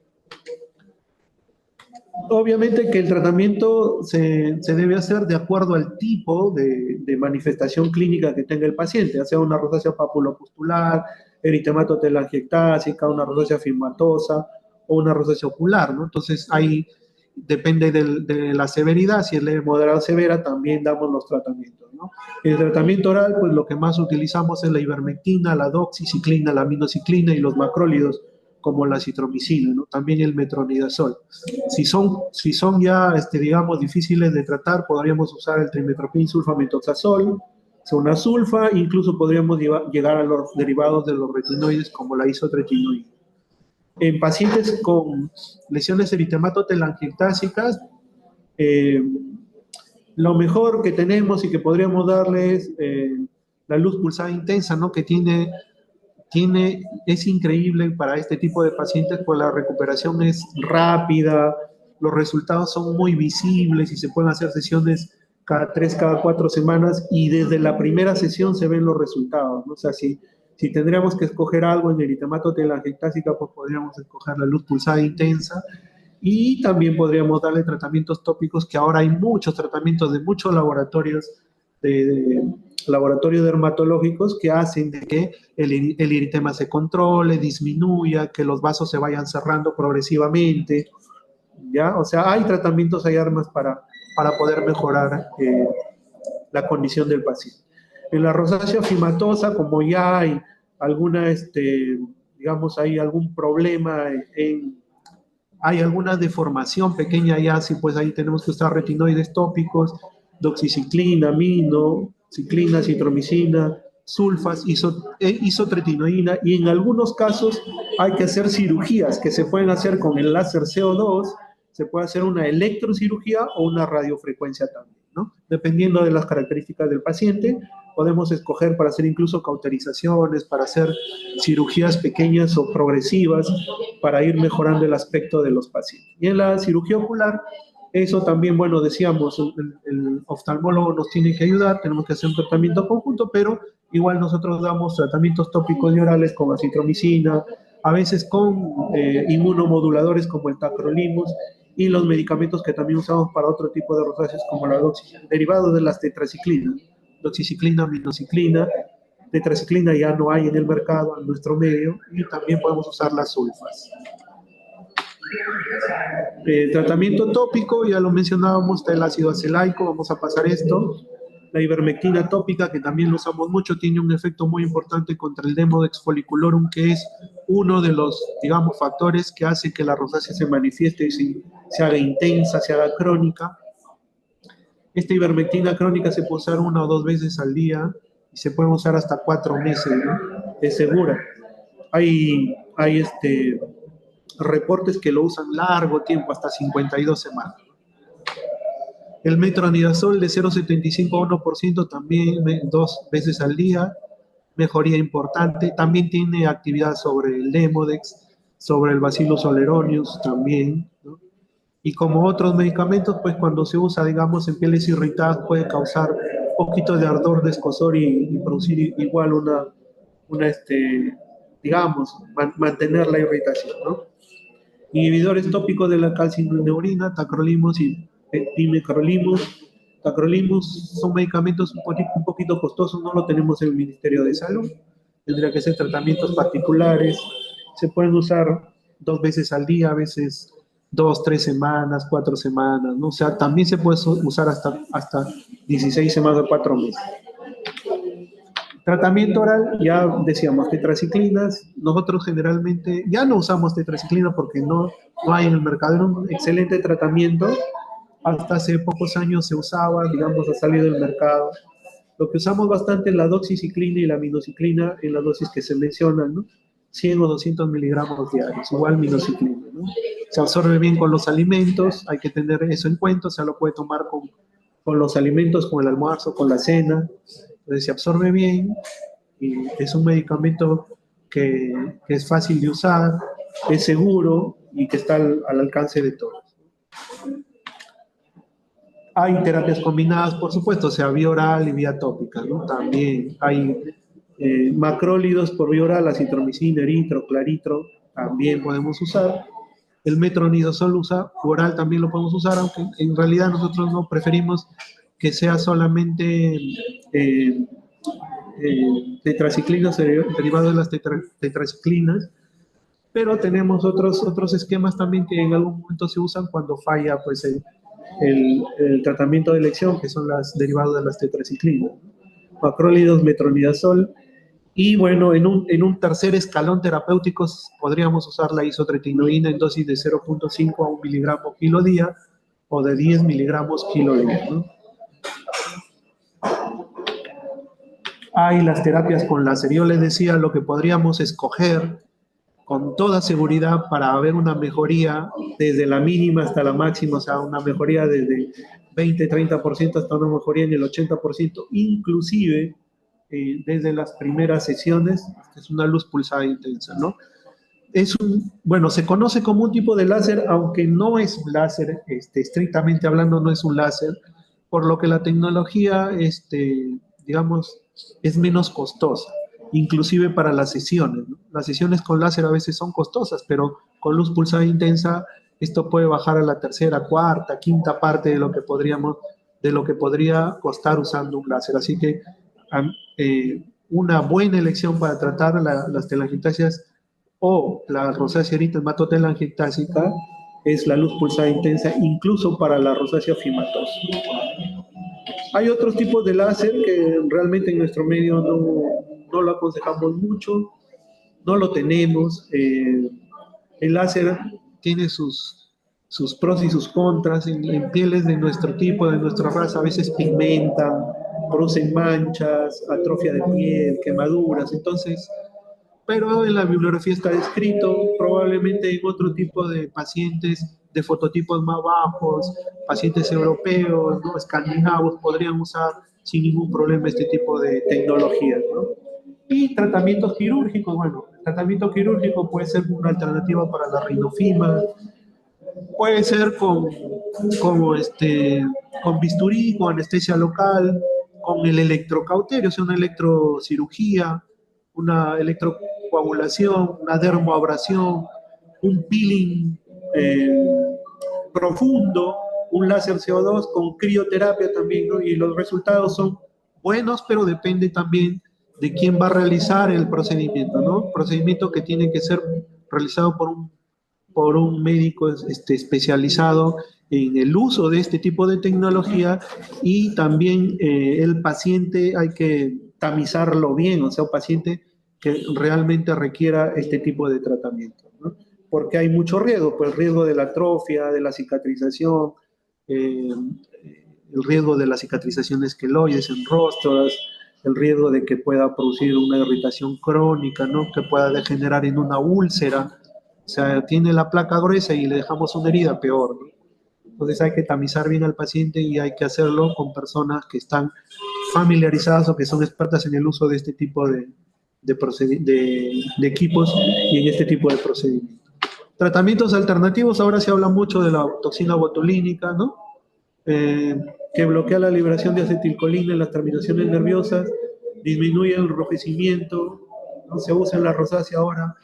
B: Obviamente que el tratamiento se debe hacer de acuerdo al tipo de manifestación clínica que tenga el paciente, ya sea una rosácea papulopustular, eritemato telangiectásica, una rosácea fibrosa o una rosácea ocular, ¿no? Entonces ahí depende de la severidad, si es leve, moderada o severa, también damos los tratamientos, ¿no? En el tratamiento oral, pues lo que más utilizamos es la ivermectina, la doxiciclina, la aminociclina y los macrólidos, como la citromicina, ¿no? También el metronidazol. Si son ya, digamos, difíciles de tratar, podríamos usar el trimethoprim sulfamethoxazol, una sulfa, incluso podríamos llegar a los derivados de los retinoides, como la isotretinoína. En pacientes con lesiones eritematotelangiectásicas, lo mejor que tenemos y que podríamos darles la luz pulsada intensa, ¿no? Que es increíble para este tipo de pacientes, pues la recuperación es rápida, los resultados son muy visibles y se pueden hacer sesiones cada 3, cada 4 semanas y desde la primera sesión se ven los resultados, ¿no? O sea, si tendríamos que escoger algo en eritematotelangiectásica, pues podríamos escoger la luz pulsada intensa y también podríamos darle tratamientos tópicos, que ahora hay muchos tratamientos de muchos laboratorios laboratorios dermatológicos que hacen de que el eritema se controle, disminuya, que los vasos se vayan cerrando progresivamente, ¿ya? O sea, hay tratamientos, hay armas para poder mejorar la condición del paciente. En la rosácea fibrosa, como ya hay alguna, digamos, hay algún problema hay alguna deformación pequeña ya, sí, pues ahí tenemos que usar retinoides tópicos, doxiciclina, aminociclina, citromicina, sulfas, isotretinoína, y en algunos casos hay que hacer cirugías que se pueden hacer con el láser CO2, se puede hacer una electrocirugía o una radiofrecuencia también, ¿no? Dependiendo de las características del paciente, podemos escoger para hacer incluso cauterizaciones, para hacer cirugías pequeñas o progresivas, para ir mejorando el aspecto de los pacientes. Y en la cirugía ocular, eso también, bueno, decíamos, el oftalmólogo nos tiene que ayudar, tenemos que hacer un tratamiento conjunto, pero igual nosotros damos tratamientos tópicos y orales con acitromicina, a veces con inmunomoduladores como el tacrolimus, y los medicamentos que también usamos para otro tipo de rosáceas como la doxiciclina, derivados de las tetraciclinas, doxiciclina, aminociclina, tetraciclina ya no hay en el mercado, en nuestro medio, y también podemos usar las sulfas. Tratamiento tópico, ya lo mencionábamos, está el ácido acelaico, vamos a pasar esto. La ivermectina tópica, que también lo usamos mucho, tiene un efecto muy importante contra el Demodex folliculorum, que es uno de los, digamos, factores que hace que la rosácea se manifieste y se haga intensa, se haga crónica. Esta ivermectina crónica se puede usar 1 o 2 veces al día y se puede usar hasta 4 meses, ¿no? Es segura. Hay reportes que lo usan largo tiempo, hasta 52 semanas. El metronidazol de 0,75 a 1% también 2 veces al día, mejoría importante. También tiene actividad sobre el Demodex, sobre el Bacillus oleronius también, ¿no? Y como otros medicamentos, pues cuando se usa, digamos, en pieles irritadas puede causar un poquito de ardor, de escozor y producir igual digamos, mantener la irritación, ¿no? Inhibidores tópicos de la calcineurina, tacrolimus y pimecrolimus. Tacrolimus son medicamentos un poquito costosos, no lo tenemos en el Ministerio de Salud. Tendría que ser tratamientos particulares. Se pueden usar 2 veces al día, a veces 2, 3 semanas, 4 semanas, ¿no? O sea, también se puede usar hasta 16 semanas o 4 meses. Tratamiento oral, ya decíamos, tetraciclinas. Nosotros generalmente ya no usamos tetraciclina porque no hay en el mercado. Era un excelente tratamiento. Hasta hace pocos años se usaba, digamos, ha salido del mercado. Lo que usamos bastante es la doxiciclina y la minoxiclina en las dosis que se mencionan, ¿no? 100 o 200 miligramos diarios, igual minoxiclina, ¿no? Se absorbe bien con los alimentos, hay que tener eso en cuenta, o sea, lo puede tomar con los alimentos, con el almuerzo, con la cena, entonces se absorbe bien y es un medicamento que es fácil de usar, es seguro y que está al alcance de todos. Hay terapias combinadas, por supuesto, o sea, vía oral y vía tópica, ¿no? También hay macrólidos por vía oral, acitromicina, eritro, claritro, también podemos usar. El metronidazol oral también lo podemos usar, aunque en realidad nosotros no preferimos que sea solamente tetraciclinas, derivados de las tetraciclinas, pero tenemos otros esquemas también que en algún momento se usan cuando falla pues, el tratamiento de elección, que son las derivados de las tetraciclinas. Macrólidos, metronidazol. Y bueno, en un tercer escalón terapéutico podríamos usar la isotretinoína en dosis de 0.5 a 1 miligramo kilo día o de 10 miligramos kilo día, ¿no? Hay las terapias con láser. Yo les decía lo que podríamos escoger con toda seguridad para ver una mejoría desde la mínima hasta la máxima, o sea, una mejoría desde 20-30% hasta una mejoría en el 80%, inclusive desde las primeras sesiones, es una luz pulsada intensa, ¿no? Bueno, se conoce como un tipo de láser, aunque no es un láser, estrictamente hablando no es un láser, por lo que la tecnología, digamos, es menos costosa, inclusive para las sesiones, ¿no? Las sesiones con láser a veces son costosas, pero con luz pulsada intensa esto puede bajar a la tercera, cuarta, quinta parte de lo que podría costar usando un láser. Así que una buena elección para tratar las telangiectasias o la rosácea eritematotelangiectásica es la luz pulsada intensa, incluso para la rosácea fimatosa. Hay otros tipos de láser que realmente en nuestro medio no lo aconsejamos mucho, no lo tenemos. El láser tiene sus pros y sus contras. En pieles de nuestro tipo, de nuestra raza, a veces pigmentan, producen manchas, atrofia de piel, quemaduras. Entonces, pero en la bibliografía está descrito, probablemente en otro tipo de pacientes de fototipos más bajos, pacientes europeos, ¿no? Escandinavos, podrían usar sin ningún problema este tipo de tecnologías, ¿no? Y tratamientos quirúrgicos, bueno, el tratamiento quirúrgico puede ser una alternativa para la rinofima, puede ser con bisturí, con anestesia local, con el electrocauterio, o sea, una electrocirugía, una electrocoagulación, una dermoabrasión, un peeling profundo, un láser CO2 con crioterapia también, ¿no? Y los resultados son buenos, pero depende también de quién va a realizar el procedimiento, ¿no? Procedimiento que tiene que ser realizado por un médico especializado en el uso de este tipo de tecnología, y también el paciente hay que tamizarlo bien, o sea, un paciente que realmente requiera este tipo de tratamiento, ¿no? Porque hay mucho riesgo, pues el riesgo de la atrofia, de la cicatrización, el riesgo de la cicatrización de esqueloides en rostros, el riesgo de que pueda producir una irritación crónica, ¿no? Que pueda degenerar en una úlcera. O sea, tiene la placa gruesa y le dejamos una herida, peor, ¿no? Entonces hay que tamizar bien al paciente y hay que hacerlo con personas que están familiarizadas o que son expertas en el uso de este tipo de equipos y en este tipo de procedimientos. Tratamientos alternativos, ahora se habla mucho de la toxina botulínica, ¿no? Que bloquea la liberación de acetilcolina en las terminaciones nerviosas, disminuye el enrojecimiento, ¿no? Se usa en la rosácea ahora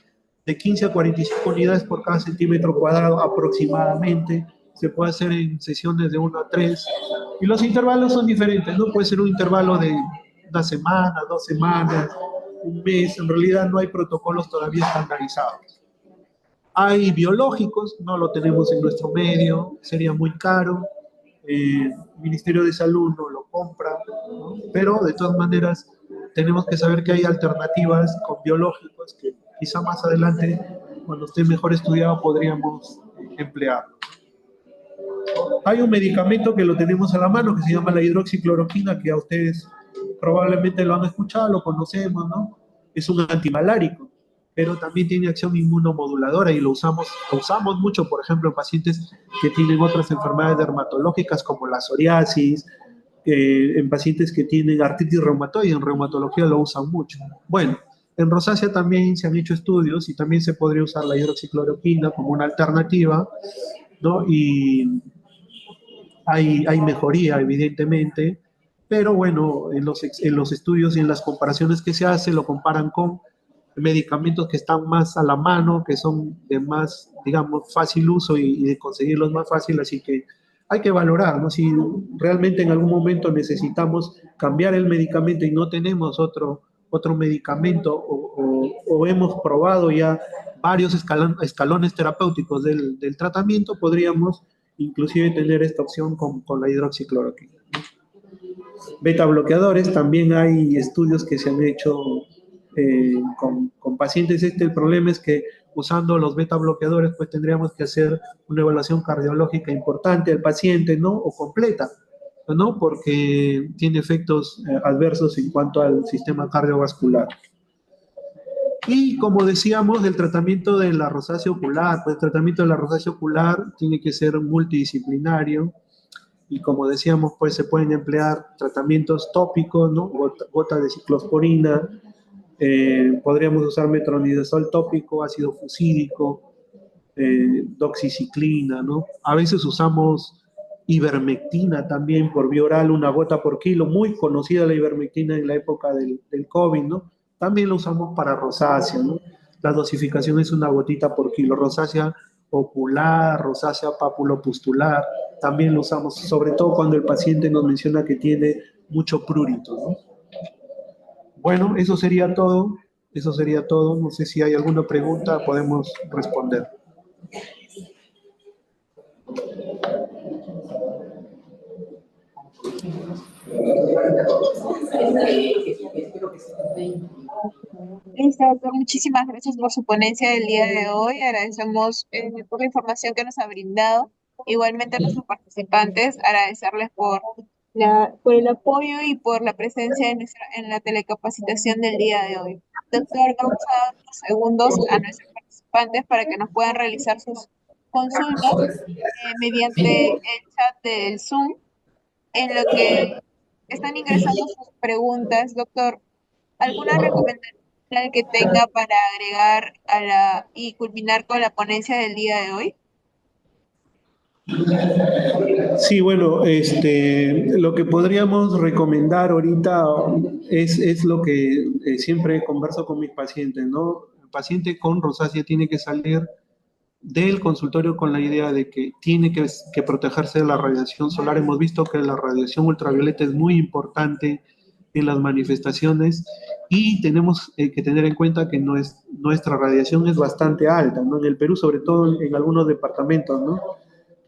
B: de 15 a 45 unidades por cada centímetro cuadrado aproximadamente. Se puede hacer en sesiones de 1 a 3. Y los intervalos son diferentes, ¿no? Puede ser un intervalo de 1 semana, 2 semanas, un mes. En realidad no hay protocolos todavía estandarizados. Hay biológicos, no lo tenemos en nuestro medio, sería muy caro. El Ministerio de Salud no lo compra, ¿no? Pero de todas maneras tenemos que saber que hay alternativas con biológicos que quizá más adelante, cuando esté mejor estudiado, podríamos emplearlo. Hay un medicamento que lo tenemos a la mano que se llama la hidroxicloroquina, que a ustedes probablemente lo han escuchado, lo conocemos, ¿no? Es un antimalárico, pero también tiene acción inmunomoduladora y lo usamos mucho, por ejemplo, en pacientes que tienen otras enfermedades dermatológicas como la psoriasis, en pacientes que tienen artritis reumatoide, en reumatología lo usan mucho. Bueno, en rosácea también se han hecho estudios y también se podría usar la hidroxicloroquina como una alternativa, ¿no? Y hay mejoría, evidentemente, pero bueno, en los estudios y en las comparaciones que se hacen, lo comparan con medicamentos que están más a la mano, que son de más, digamos, fácil uso y de conseguirlos más fácil, así que hay que valorar, ¿no? Si realmente en algún momento necesitamos cambiar el medicamento y no tenemos otro medicamento o hemos probado ya varios escalones terapéuticos del tratamiento, podríamos inclusive tener esta opción con la hidroxicloroquina. Beta bloqueadores, también hay estudios que se han hecho con pacientes. El problema es que usando los beta bloqueadores, pues tendríamos que hacer una evaluación cardiológica importante al paciente, ¿no? O completa, ¿no? Porque tiene efectos adversos en cuanto al sistema cardiovascular. Y como decíamos, el tratamiento de la rosácea ocular, pues el tratamiento de la rosácea ocular tiene que ser multidisciplinario y como decíamos, pues se pueden emplear tratamientos tópicos, ¿no? Gota de ciclosporina, podríamos usar metronidazol tópico, ácido fusídico, doxiciclina, ¿no? A veces usamos ivermectina también por vía oral, una gota por kilo, muy conocida la ivermectina en la época del COVID, ¿no? También lo usamos para rosácea, ¿no? La dosificación es una gotita por kilo, rosácea ocular, rosácea papulopustular, también lo usamos, sobre todo cuando el paciente nos menciona que tiene mucho prurito, ¿no? Bueno, eso sería todo, no sé si hay alguna pregunta, podemos responder.
A: Listo, doctor. Muchísimas gracias por su ponencia del día de hoy. Agradecemos por la información que nos ha brindado. Igualmente a nuestros participantes, agradecerles por el apoyo y por la presencia en la telecapacitación del día de hoy. Doctor, vamos a dar unos segundos a nuestros participantes para que nos puedan realizar sus consultas mediante el chat del Zoom, en lo que están ingresando sus preguntas. Doctor, ¿alguna recomendación que tenga para agregar y culminar con la ponencia del día de hoy?
B: Sí, bueno, lo que podríamos recomendar ahorita es lo que siempre converso con mis pacientes, ¿no? El paciente con rosácea tiene que salir del consultorio con la idea de que tiene que protegerse de la radiación solar. Hemos visto que la radiación ultravioleta es muy importante en las manifestaciones y tenemos que tener en cuenta que nuestra radiación es bastante alta, ¿no? En el Perú, sobre todo en algunos departamentos, ¿no?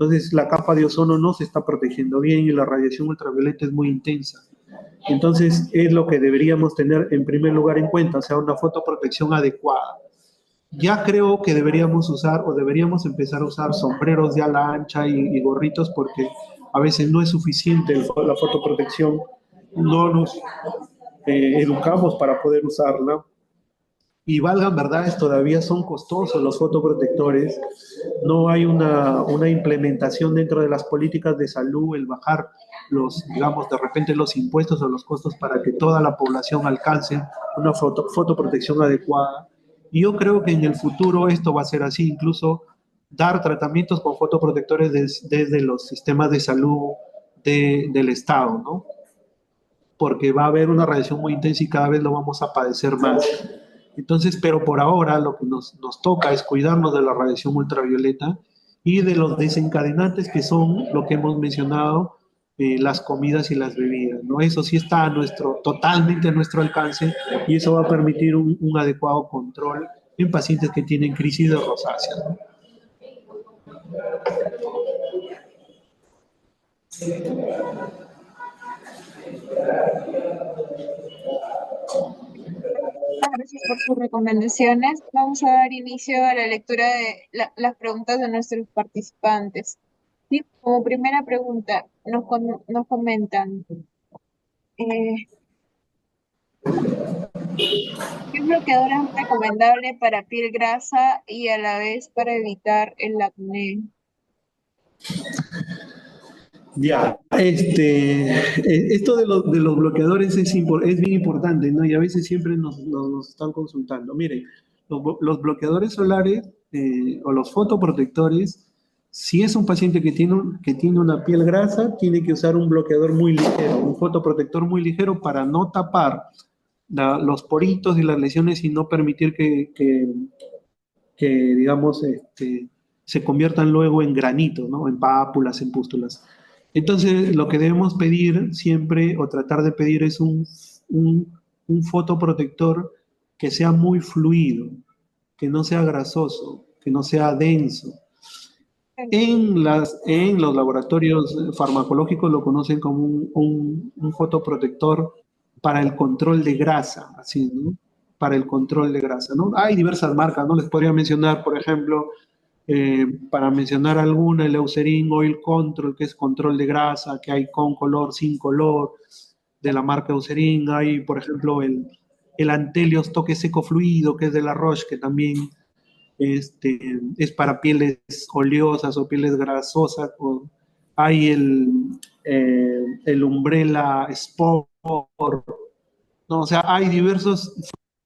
B: Entonces la capa de ozono no se está protegiendo bien y la radiación ultravioleta es muy intensa. Entonces es lo que deberíamos tener en primer lugar en cuenta, o sea, una fotoprotección adecuada. Ya creo que deberíamos usar o deberíamos empezar a usar sombreros de ala ancha y gorritos porque a veces no es suficiente la fotoprotección, no nos educamos para poder usarla. Y valgan verdades, todavía son costosos los fotoprotectores. No hay una implementación dentro de las políticas de salud, el bajar digamos, de repente los impuestos o los costos para que toda la población alcance una fotoprotección adecuada. Y yo creo que en el futuro esto va a ser así, incluso dar tratamientos con fotoprotectores desde los sistemas de salud del Estado, ¿no? Porque va a haber una radiación muy intensa y cada vez lo vamos a padecer más. Entonces, pero por ahora lo que nos toca es cuidarnos de la radiación ultravioleta y de los desencadenantes que son lo que hemos mencionado, las comidas y las bebidas, ¿no? Eso sí está totalmente a nuestro alcance y eso va a permitir un adecuado control en pacientes que tienen crisis de rosácea, ¿no?
A: Gracias por sus recomendaciones. Vamos a dar inicio a la lectura de las preguntas de nuestros participantes. Sí, como primera pregunta, nos comentan. ¿Qué bloqueador es recomendable para piel grasa y a la vez para evitar el acné?
B: Ya, esto de los bloqueadores es bien importante, ¿no? Y a veces siempre nos están consultando. Miren, los bloqueadores solares o los fotoprotectores, si es un paciente que tiene una piel grasa, tiene que usar un bloqueador muy ligero, un fotoprotector muy ligero para no tapar los poritos y las lesiones y no permitir que, digamos, se conviertan luego en granitos, ¿no? En pápulas, en pústulas. Entonces, lo que debemos pedir siempre o tratar de pedir es un, un fotoprotector que sea muy fluido, que no sea grasoso, que no sea denso. En los laboratorios farmacológicos lo conocen como un fotoprotector para el control de grasa, así, ¿no? Para el control de grasa, ¿no? Hay diversas marcas, ¿no? Les podría mencionar, por ejemplo, para mencionar alguna, el Eucerin Oil Control, que es control de grasa, que hay con color, sin color, de la marca Eucerin. Hay, por ejemplo, el Antelios Toque Seco Fluido, que es de la Roche, que también es para pieles oleosas o pieles grasosas. Hay el Umbrella Sport, ¿no? O sea, hay diversos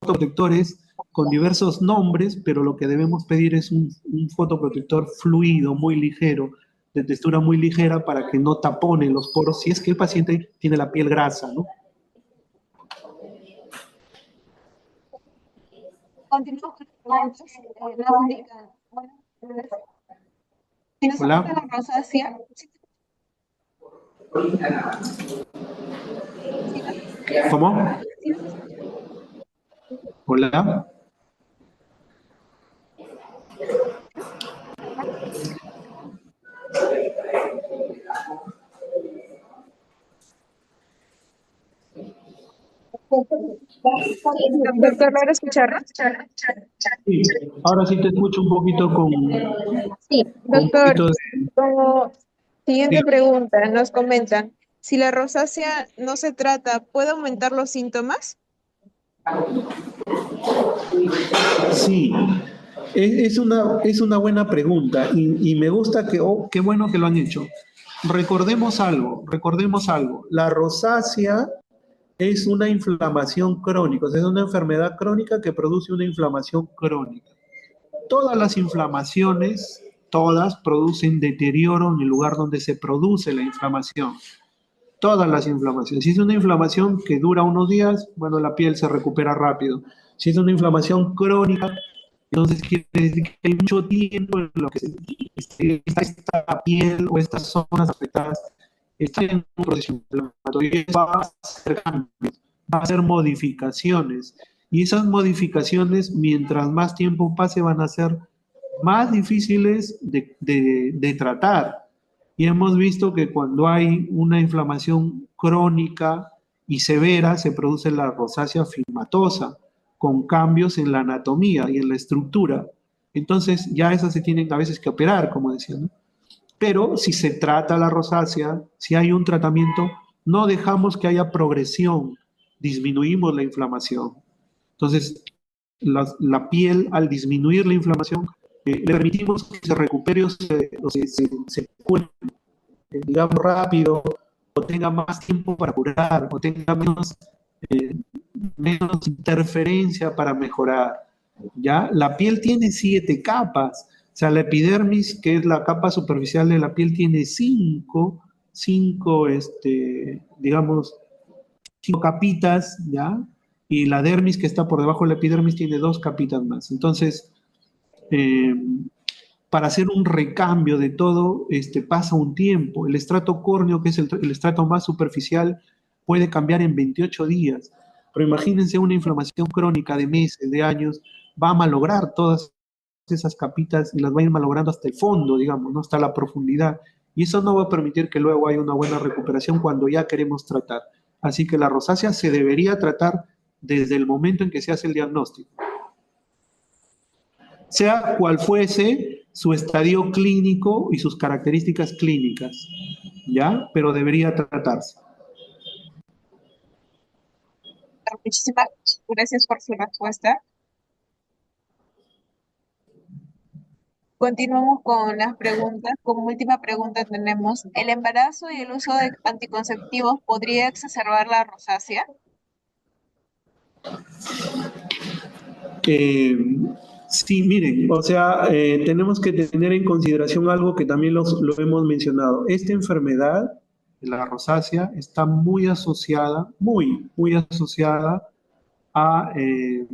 B: fotoprotectores con diversos nombres, pero lo que debemos pedir es un fotoprotector fluido, muy ligero, de textura muy ligera para que no tapone los poros si es que el paciente tiene la piel grasa, ¿no?
A: Continuamos con las preguntas. Nos indican, bueno, si nos afecta
B: Hola,
A: la rosácea, si nos,
B: ¿cómo?
A: si nos
B: Hola.
A: doctor, ¿logra escucharnos?
B: Sí, ahora sí te escucho un poquito
A: Sí,
B: con un
A: doctor,
B: poquito de...
A: como siguiente
B: Sí,
A: pregunta, nos comentan, si la rosácea no se trata, ¿puede aumentar los síntomas?
B: sí. Es una buena pregunta y me gusta que, oh, qué bueno que lo han hecho. Recordemos algo. La rosácea es una inflamación crónica, o sea, es una enfermedad crónica que produce una inflamación crónica. Todas las inflamaciones, todas producen deterioro en el lugar donde se produce la inflamación. Todas las inflamaciones. Si es una inflamación que dura unos días, bueno, la piel se recupera rápido. Si es una inflamación crónica, entonces quiere decir que hay mucho tiempo en lo que esta piel o estas zonas afectadas están en un proceso inflamatorio y va a hacer cambios, va a hacer modificaciones. Y esas modificaciones, mientras más tiempo pase, van a ser más difíciles de tratar. Y hemos visto que cuando hay una inflamación crónica y severa, se produce la rosácea fibromatosa, con cambios en la anatomía y en la estructura. Entonces, ya esas se tienen a veces que operar, como decía, ¿no? Pero si se trata la rosácea, si hay un tratamiento, no dejamos que haya progresión, disminuimos la inflamación. Entonces, la piel, al disminuir la inflamación, le permitimos que se recupere se cure, digamos, rápido, o tenga más tiempo para curar, o tenga eh, menos interferencia para mejorar. ¿Ya? La piel tiene 7 capas. O sea, la epidermis, que es la capa superficial de la piel, tiene digamos, 5 capitas, ¿ya? Y la dermis, que está por debajo de la epidermis, tiene 2 capitas más. Entonces, eh, para hacer un recambio de todo, pasa un tiempo. El estrato córneo, que es el estrato más superficial, puede cambiar en 28 días. Pero imagínense una inflamación crónica de meses, de años, va a malograr todas esas capitas y las va a ir malogrando hasta el fondo, digamos, ¿no? Hasta la profundidad. Y eso no va a permitir que luego haya una buena recuperación cuando ya queremos tratar. Así que la rosácea se debería tratar desde el momento en que se hace el diagnóstico, sea cual fuese su estadio clínico y sus características clínicas, ¿ya? Pero debería tratarse.
A: doctor. Muchísimas gracias por su respuesta. Continuamos con las preguntas. Como última pregunta tenemos, ¿el embarazo y el uso de anticonceptivos podría exacerbar la rosácea?
B: Eh, sí, miren, o sea, tenemos que tener en consideración algo que también lo hemos mencionado. Esta enfermedad, la rosácea, está muy asociada a eh,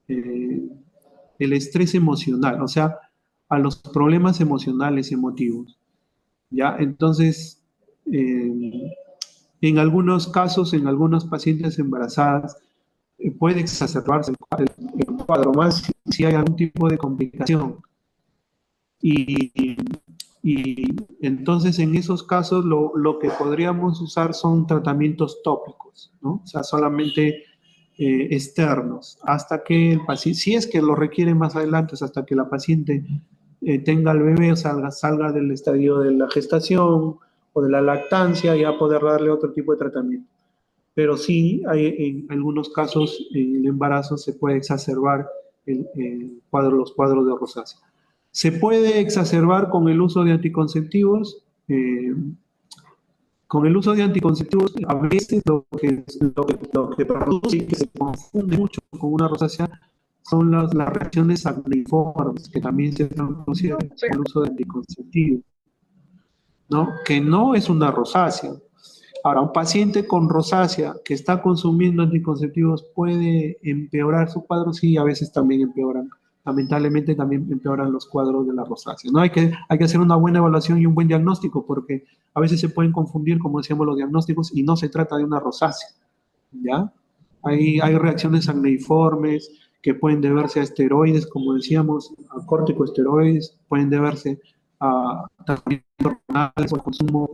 B: el estrés emocional, o sea, a los problemas emocionales, emotivos, ¿ya? Entonces, en algunos casos, en algunas pacientes embarazadas, puede exacerbarse el cuadro más si hay algún tipo de complicación. Y, y entonces en esos casos lo que podríamos usar son tratamientos tópicos, ¿no? O sea, solamente externos, hasta que el paciente, si es que lo requiere más adelante, es hasta que la paciente tenga al bebé o salga del estadio de la gestación o de la lactancia, ya poder darle otro tipo de tratamiento. Pero sí, en algunos casos en el embarazo se puede exacerbar los cuadros de rosácea. Se puede exacerbar con el uso de anticonceptivos. Con el uso de anticonceptivos, a veces lo que produce y que se confunde mucho con una rosácea son las reacciones acneiformes que también se producen con el uso de anticonceptivos, ¿no? Que no es una rosácea. Ahora, un paciente con rosácea que está consumiendo anticonceptivos puede empeorar su cuadro, sí, a veces también empeoran. Lamentablemente también empeoran los cuadros de la rosácea. ¿No? Hay que hacer una buena evaluación y un buen diagnóstico porque a veces se pueden confundir, como decíamos, los diagnósticos y no se trata de una rosácea, ¿ya? Hay reacciones acneiformes que pueden deberse a esteroides, como decíamos, a corticosteroides, pueden deberse a tratamientos hormonales o al consumo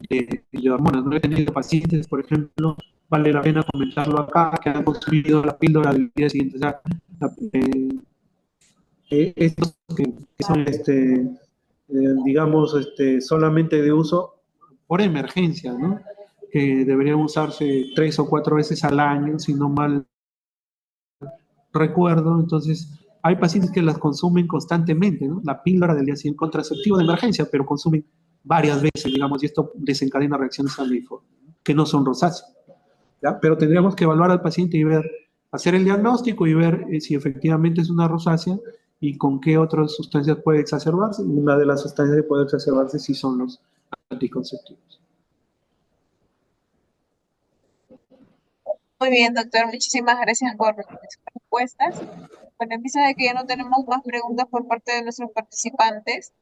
B: de hormonas. No he tenido pacientes, por ejemplo, vale la pena comentarlo acá, que han consumido la píldora del día siguiente. O sea, estos que son, digamos, solamente de uso por emergencia, ¿no? Que deberían usarse 3 o 4 veces al año, si no mal recuerdo. Entonces, hay pacientes que las consumen constantemente, ¿no? La píldora del día siguiente, contraceptivo de emergencia, pero consumen varias veces, digamos, y esto desencadena reacciones alérgicas, que no son rosáceas, ¿ya? Pero tendríamos que evaluar al paciente y ver, hacer el diagnóstico y ver si efectivamente es una rosácea y con qué otras sustancias puede exacerbarse. Una de las sustancias que puede exacerbarse sí son los anticonceptivos.
A: Muy bien, doctor. Muchísimas gracias por sus respuestas. Con el vista de que ya no tenemos más preguntas por parte de nuestros participantes,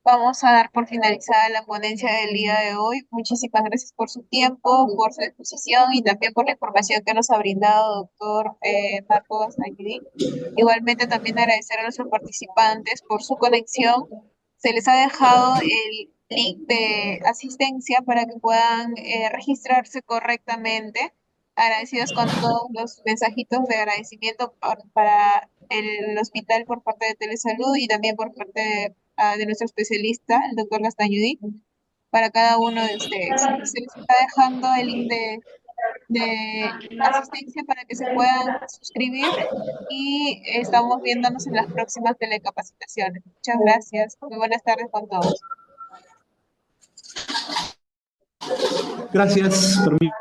A: vamos a dar por finalizada la ponencia del día de hoy. Muchísimas gracias por su tiempo, por su exposición y también por la información que nos ha brindado, doctor Marco Gastayudí. Igualmente también agradecer a nuestros participantes por su conexión. Se les ha dejado el link de asistencia para que puedan registrarse correctamente. Agradecidos con todos los mensajitos de agradecimiento para el hospital por parte de Telesalud y también por parte de nuestro especialista, el doctor Gastayudí, para cada uno de ustedes. Se les está dejando el link de asistencia para que se puedan suscribir y estamos viéndonos en las próximas telecapacitaciones. Muchas gracias. Muy buenas tardes con todos.
B: Gracias, permiso.